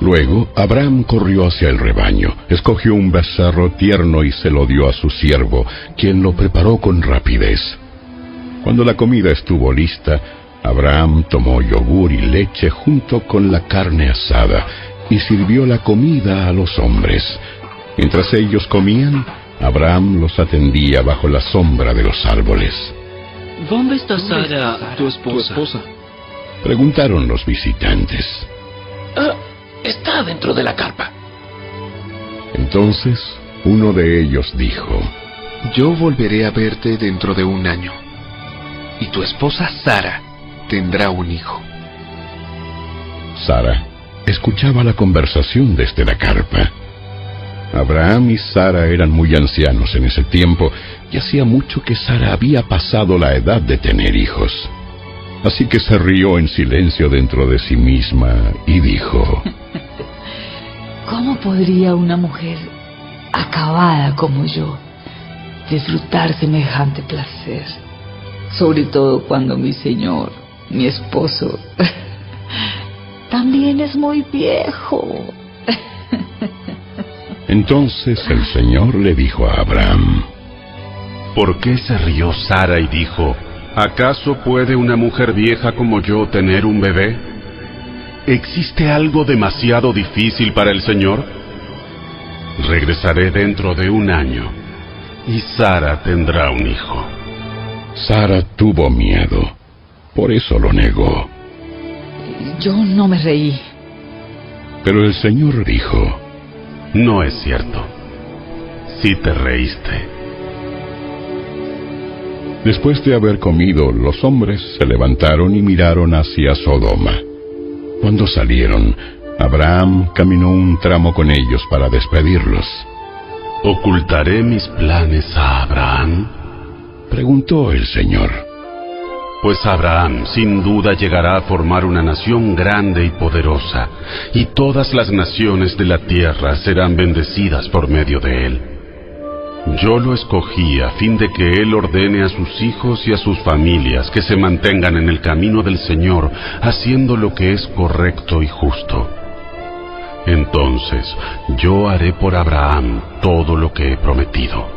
Luego Abraham corrió hacia el rebaño, escogió un becerro tierno y se lo dio a su siervo, quien lo preparó con rapidez. Cuando la comida estuvo lista, Abraham tomó yogur y leche junto con la carne asada y sirvió la comida a los hombres. Mientras ellos comían, Abraham los atendía bajo la sombra de los árboles. ¿Dónde está Sara, tu esposa? Preguntaron los visitantes. Está dentro de la carpa. Entonces uno de ellos dijo: Yo volveré a verte dentro de 1 año, y tu esposa Sara tendrá un hijo. Sara escuchaba la conversación desde la carpa. Abraham y Sara eran muy ancianos en ese tiempo, y hacía mucho que Sara había pasado la edad de tener hijos. Así que se rió en silencio dentro de sí misma y dijo: ¿Cómo podría una mujer acabada como yo disfrutar semejante placer? Sobre todo cuando mi señor, mi esposo, también es muy viejo. Entonces el Señor le dijo a Abraham: ¿Por qué se rió Sara y dijo: ¿acaso puede una mujer vieja como yo tener un bebé? ¿Existe algo demasiado difícil para el Señor? Regresaré dentro de 1 año, y Sara tendrá un hijo. Sara tuvo miedo, por eso lo negó. Yo no me reí. Pero el Señor dijo: no es cierto. Sí te reíste. Después de haber comido, los hombres se levantaron y miraron hacia Sodoma. Cuando salieron, Abraham caminó un tramo con ellos para despedirlos. ¿Ocultaré mis planes a Abraham?, preguntó el Señor. Pues Abraham sin duda llegará a formar una nación grande y poderosa, y todas las naciones de la tierra serán bendecidas por medio de él. Yo lo escogí a fin de que él ordene a sus hijos y a sus familias que se mantengan en el camino del Señor, haciendo lo que es correcto y justo. Entonces yo haré por Abraham todo lo que he prometido.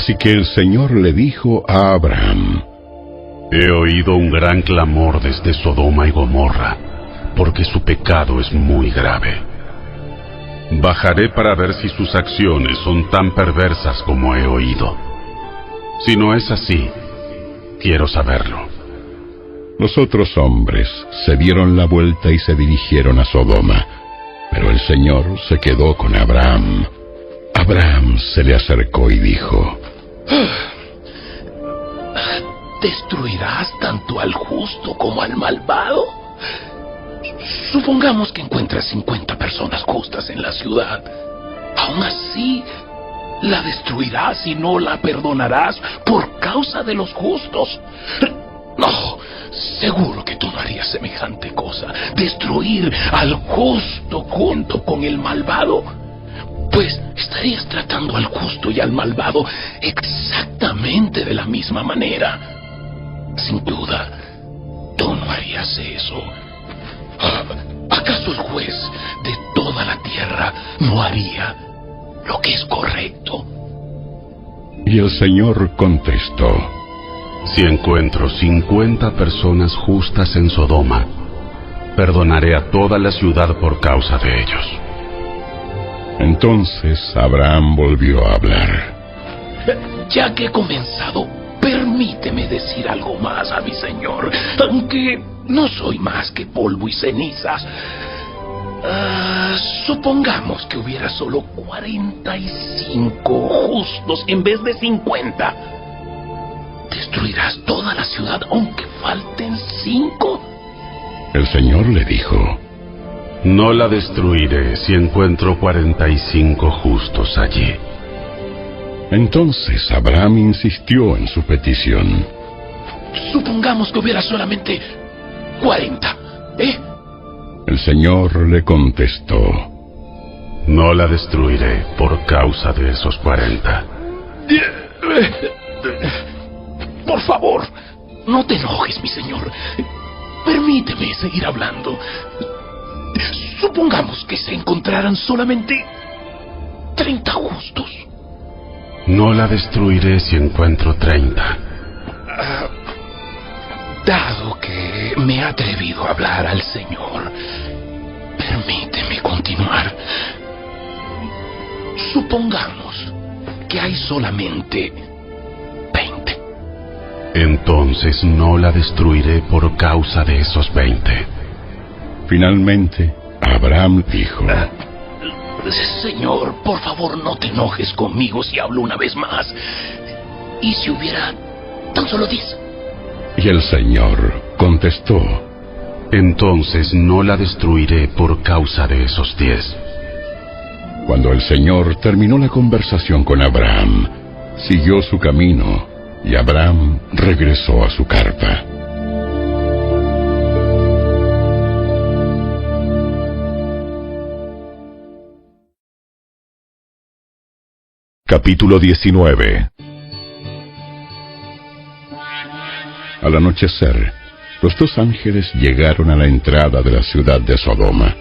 Así que el Señor le dijo a Abraham: He oído un gran clamor desde Sodoma y Gomorra, porque su pecado es muy grave. Bajaré para ver si sus acciones son tan perversas como he oído. Si no es así, quiero saberlo. Los otros hombres se dieron la vuelta y se dirigieron a Sodoma, pero el Señor se quedó con Abraham. Abraham se le acercó y dijo: ¿Destruirás tanto al justo como al malvado? Supongamos que encuentras 50 personas justas en la ciudad. Aún así, ¿la destruirás y no la perdonarás por causa de los justos? No, seguro que tú no harías semejante cosa, destruir al justo junto con el malvado. Pues estarías tratando al justo y al malvado exactamente de la misma manera. Sin duda, tú no harías eso. ¿Acaso el juez de toda la tierra no haría lo que es correcto? Y el Señor contestó: Si encuentro 50 personas justas en Sodoma, perdonaré a toda la ciudad por causa de ellos. Entonces Abraham volvió a hablar: Ya que he comenzado, permíteme decir algo más a mi señor, aunque no soy más que polvo y cenizas. Supongamos que hubiera solo 45 justos en vez de 50. ¿Destruirás toda la ciudad aunque falten 5? El Señor le dijo: No la destruiré si encuentro 45 justos allí. Entonces Abraham insistió en su petición. Supongamos que hubiera solamente 40, ¿eh? El Señor le contestó: No la destruiré por causa de esos 40. Por favor, no te enojes, mi señor. Permíteme seguir hablando. Supongamos que se encontraran solamente 30 justos. No la destruiré si encuentro 30. Dado que me he atrevido a hablar al Señor, permíteme continuar. Supongamos que hay solamente 20. Entonces no la destruiré por causa de esos 20. Finalmente, Abraham dijo: Señor, por favor, no te enojes conmigo si hablo una vez más. ¿Y si hubiera tan solo 10? Y el Señor contestó: Entonces no la destruiré por causa de esos 10. Cuando el Señor terminó la conversación con Abraham, siguió su camino, y Abraham regresó a su carpa. Capítulo 19. Al anochecer, los dos ángeles llegaron a la entrada de la ciudad de Sodoma.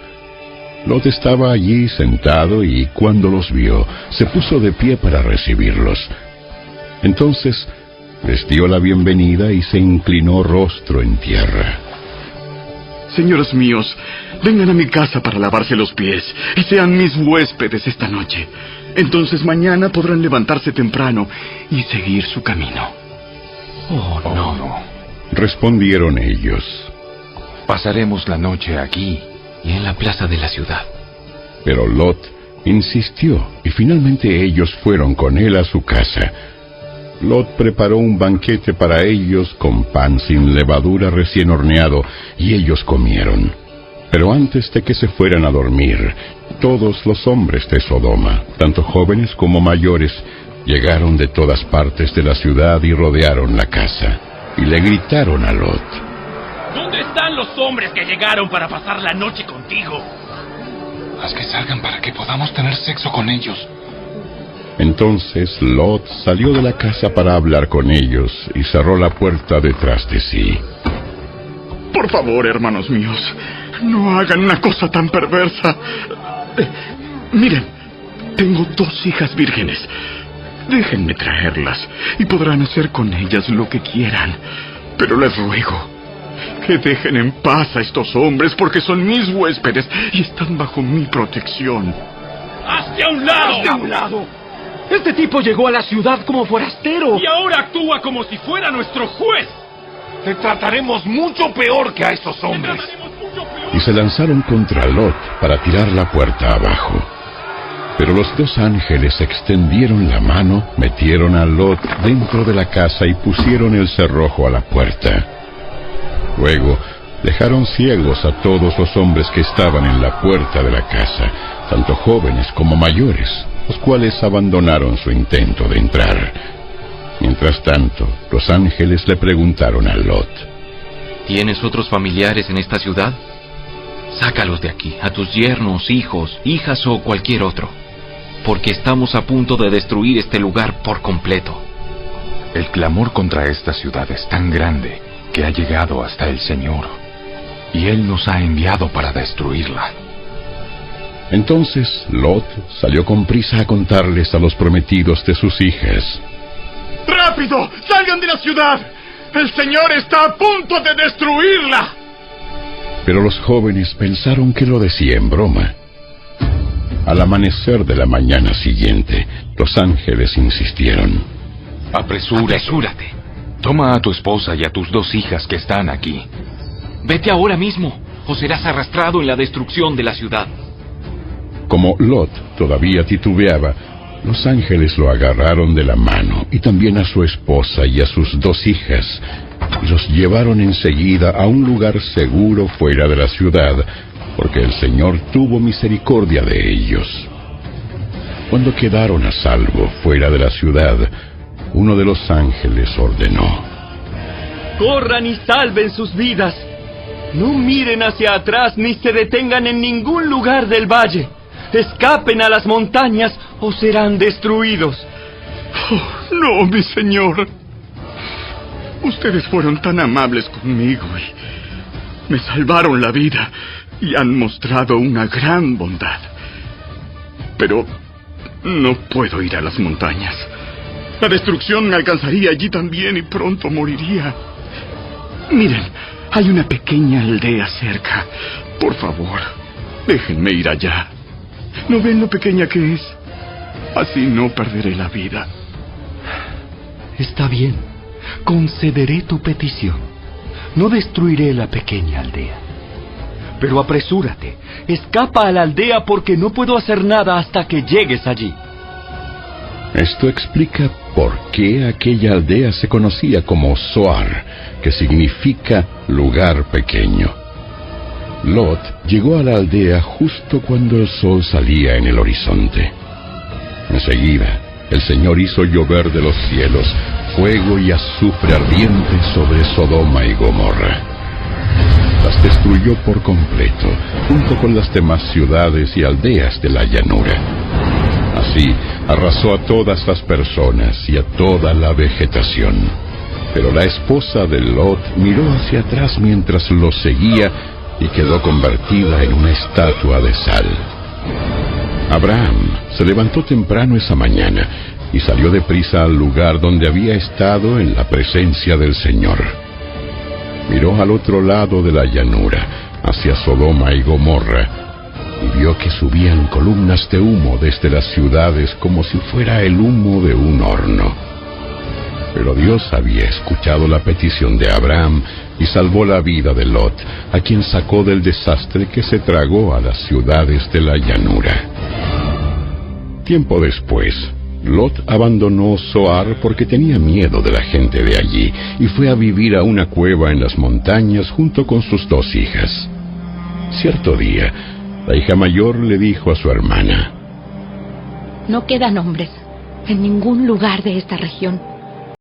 Lot estaba allí sentado y cuando los vio, se puso de pie para recibirlos. Entonces les dio la bienvenida y se inclinó rostro en tierra. Señores míos, vengan a mi casa para lavarse los pies y sean mis huéspedes esta noche. Entonces mañana podrán levantarse temprano y seguir su camino. Oh, no. Respondieron ellos: Pasaremos la noche aquí y en la plaza de la ciudad. Pero Lot insistió y finalmente ellos fueron con él a su casa. Lot preparó un banquete para ellos con pan sin levadura recién horneado y ellos comieron. Pero antes de que se fueran a dormir, todos los hombres de Sodoma, tanto jóvenes como mayores, llegaron de todas partes de la ciudad y rodearon la casa. Y le gritaron a Lot: ¿Dónde están los hombres que llegaron para pasar la noche contigo? Haz que salgan para que podamos tener sexo con ellos. Entonces Lot salió de la casa para hablar con ellos y cerró la puerta detrás de sí. Por favor, hermanos míos, no hagan una cosa tan perversa. Miren, tengo 2 hijas vírgenes. Déjenme traerlas y podrán hacer con ellas lo que quieran. Pero les ruego que dejen en paz a estos hombres porque son mis huéspedes y están bajo mi protección. ¡Hazte a un lado! ¡Hazte a un lado! Este tipo llegó a la ciudad como forastero. Y ahora actúa como si fuera nuestro juez. Te trataremos mucho peor que a esos hombres. Y se lanzaron contra Lot para tirar la puerta abajo. Pero los dos ángeles extendieron la mano, metieron a Lot dentro de la casa y pusieron el cerrojo a la puerta. Luego dejaron ciegos a todos los hombres que estaban en la puerta de la casa, tanto jóvenes como mayores, los cuales abandonaron su intento de entrar. Mientras tanto, los ángeles le preguntaron a Lot: ¿Tienes otros familiares en esta ciudad? Sácalos de aquí, a tus yernos, hijos, hijas o cualquier otro, porque estamos a punto de destruir este lugar por completo. El clamor contra esta ciudad es tan grande que ha llegado hasta el Señor, y Él nos ha enviado para destruirla. Entonces Lot salió con prisa a contarles a los prometidos de sus hijas: ¡Rápido! ¡Salgan de la ciudad! ¡El Señor está a punto de destruirla! Pero los jóvenes pensaron que lo decía en broma. Al amanecer de la mañana siguiente, los ángeles insistieron: Apresúrate. Toma a tu esposa y a tus 2 hijas que están aquí. Vete ahora mismo, o serás arrastrado en la destrucción de la ciudad. Como Lot todavía titubeaba, los ángeles lo agarraron de la mano, y también a su esposa y a sus 2 hijas, y los llevaron enseguida a un lugar seguro fuera de la ciudad, porque el Señor tuvo misericordia de ellos. Cuando quedaron a salvo fuera de la ciudad, uno de los ángeles ordenó: ¡Corran y salven sus vidas! No miren hacia atrás ni se detengan en ningún lugar del valle. Escapen a las montañas o serán destruidos. Oh, no, mi señor. Ustedes fueron tan amables conmigo y me salvaron la vida y han mostrado una gran bondad. Pero no puedo ir a las montañas. La destrucción me alcanzaría allí también y pronto moriría. Miren, hay una pequeña aldea cerca. Por favor, déjenme ir allá. ¿No ven lo pequeña que es? Así no perderé la vida. Está bien, concederé tu petición. No destruiré la pequeña aldea. Pero apresúrate, escapa a la aldea porque no puedo hacer nada hasta que llegues allí. Esto explica por qué aquella aldea se conocía como Zoar, que significa lugar pequeño. Lot llegó a la aldea justo cuando el sol salía en el horizonte. Enseguida, el Señor hizo llover de los cielos fuego y azufre ardiente sobre Sodoma y Gomorra. Las destruyó por completo, junto con las demás ciudades y aldeas de la llanura. Así, arrasó a todas las personas y a toda la vegetación. Pero la esposa de Lot miró hacia atrás mientras lo seguía y quedó convertida en una estatua de sal. Abraham se levantó temprano esa mañana y salió deprisa al lugar donde había estado en la presencia del Señor. Miró al otro lado de la llanura, hacia Sodoma y Gomorra, y vio que subían columnas de humo desde las ciudades como si fuera el humo de un horno. Pero Dios había escuchado la petición de Abraham y salvó la vida de Lot, a quien sacó del desastre que se tragó a las ciudades de la llanura. Tiempo después, Lot abandonó Zoar porque tenía miedo de la gente de allí y fue a vivir a una cueva en las montañas junto con sus 2 hijas. Cierto día, la hija mayor le dijo a su hermana: No quedan hombres en ningún lugar de esta región.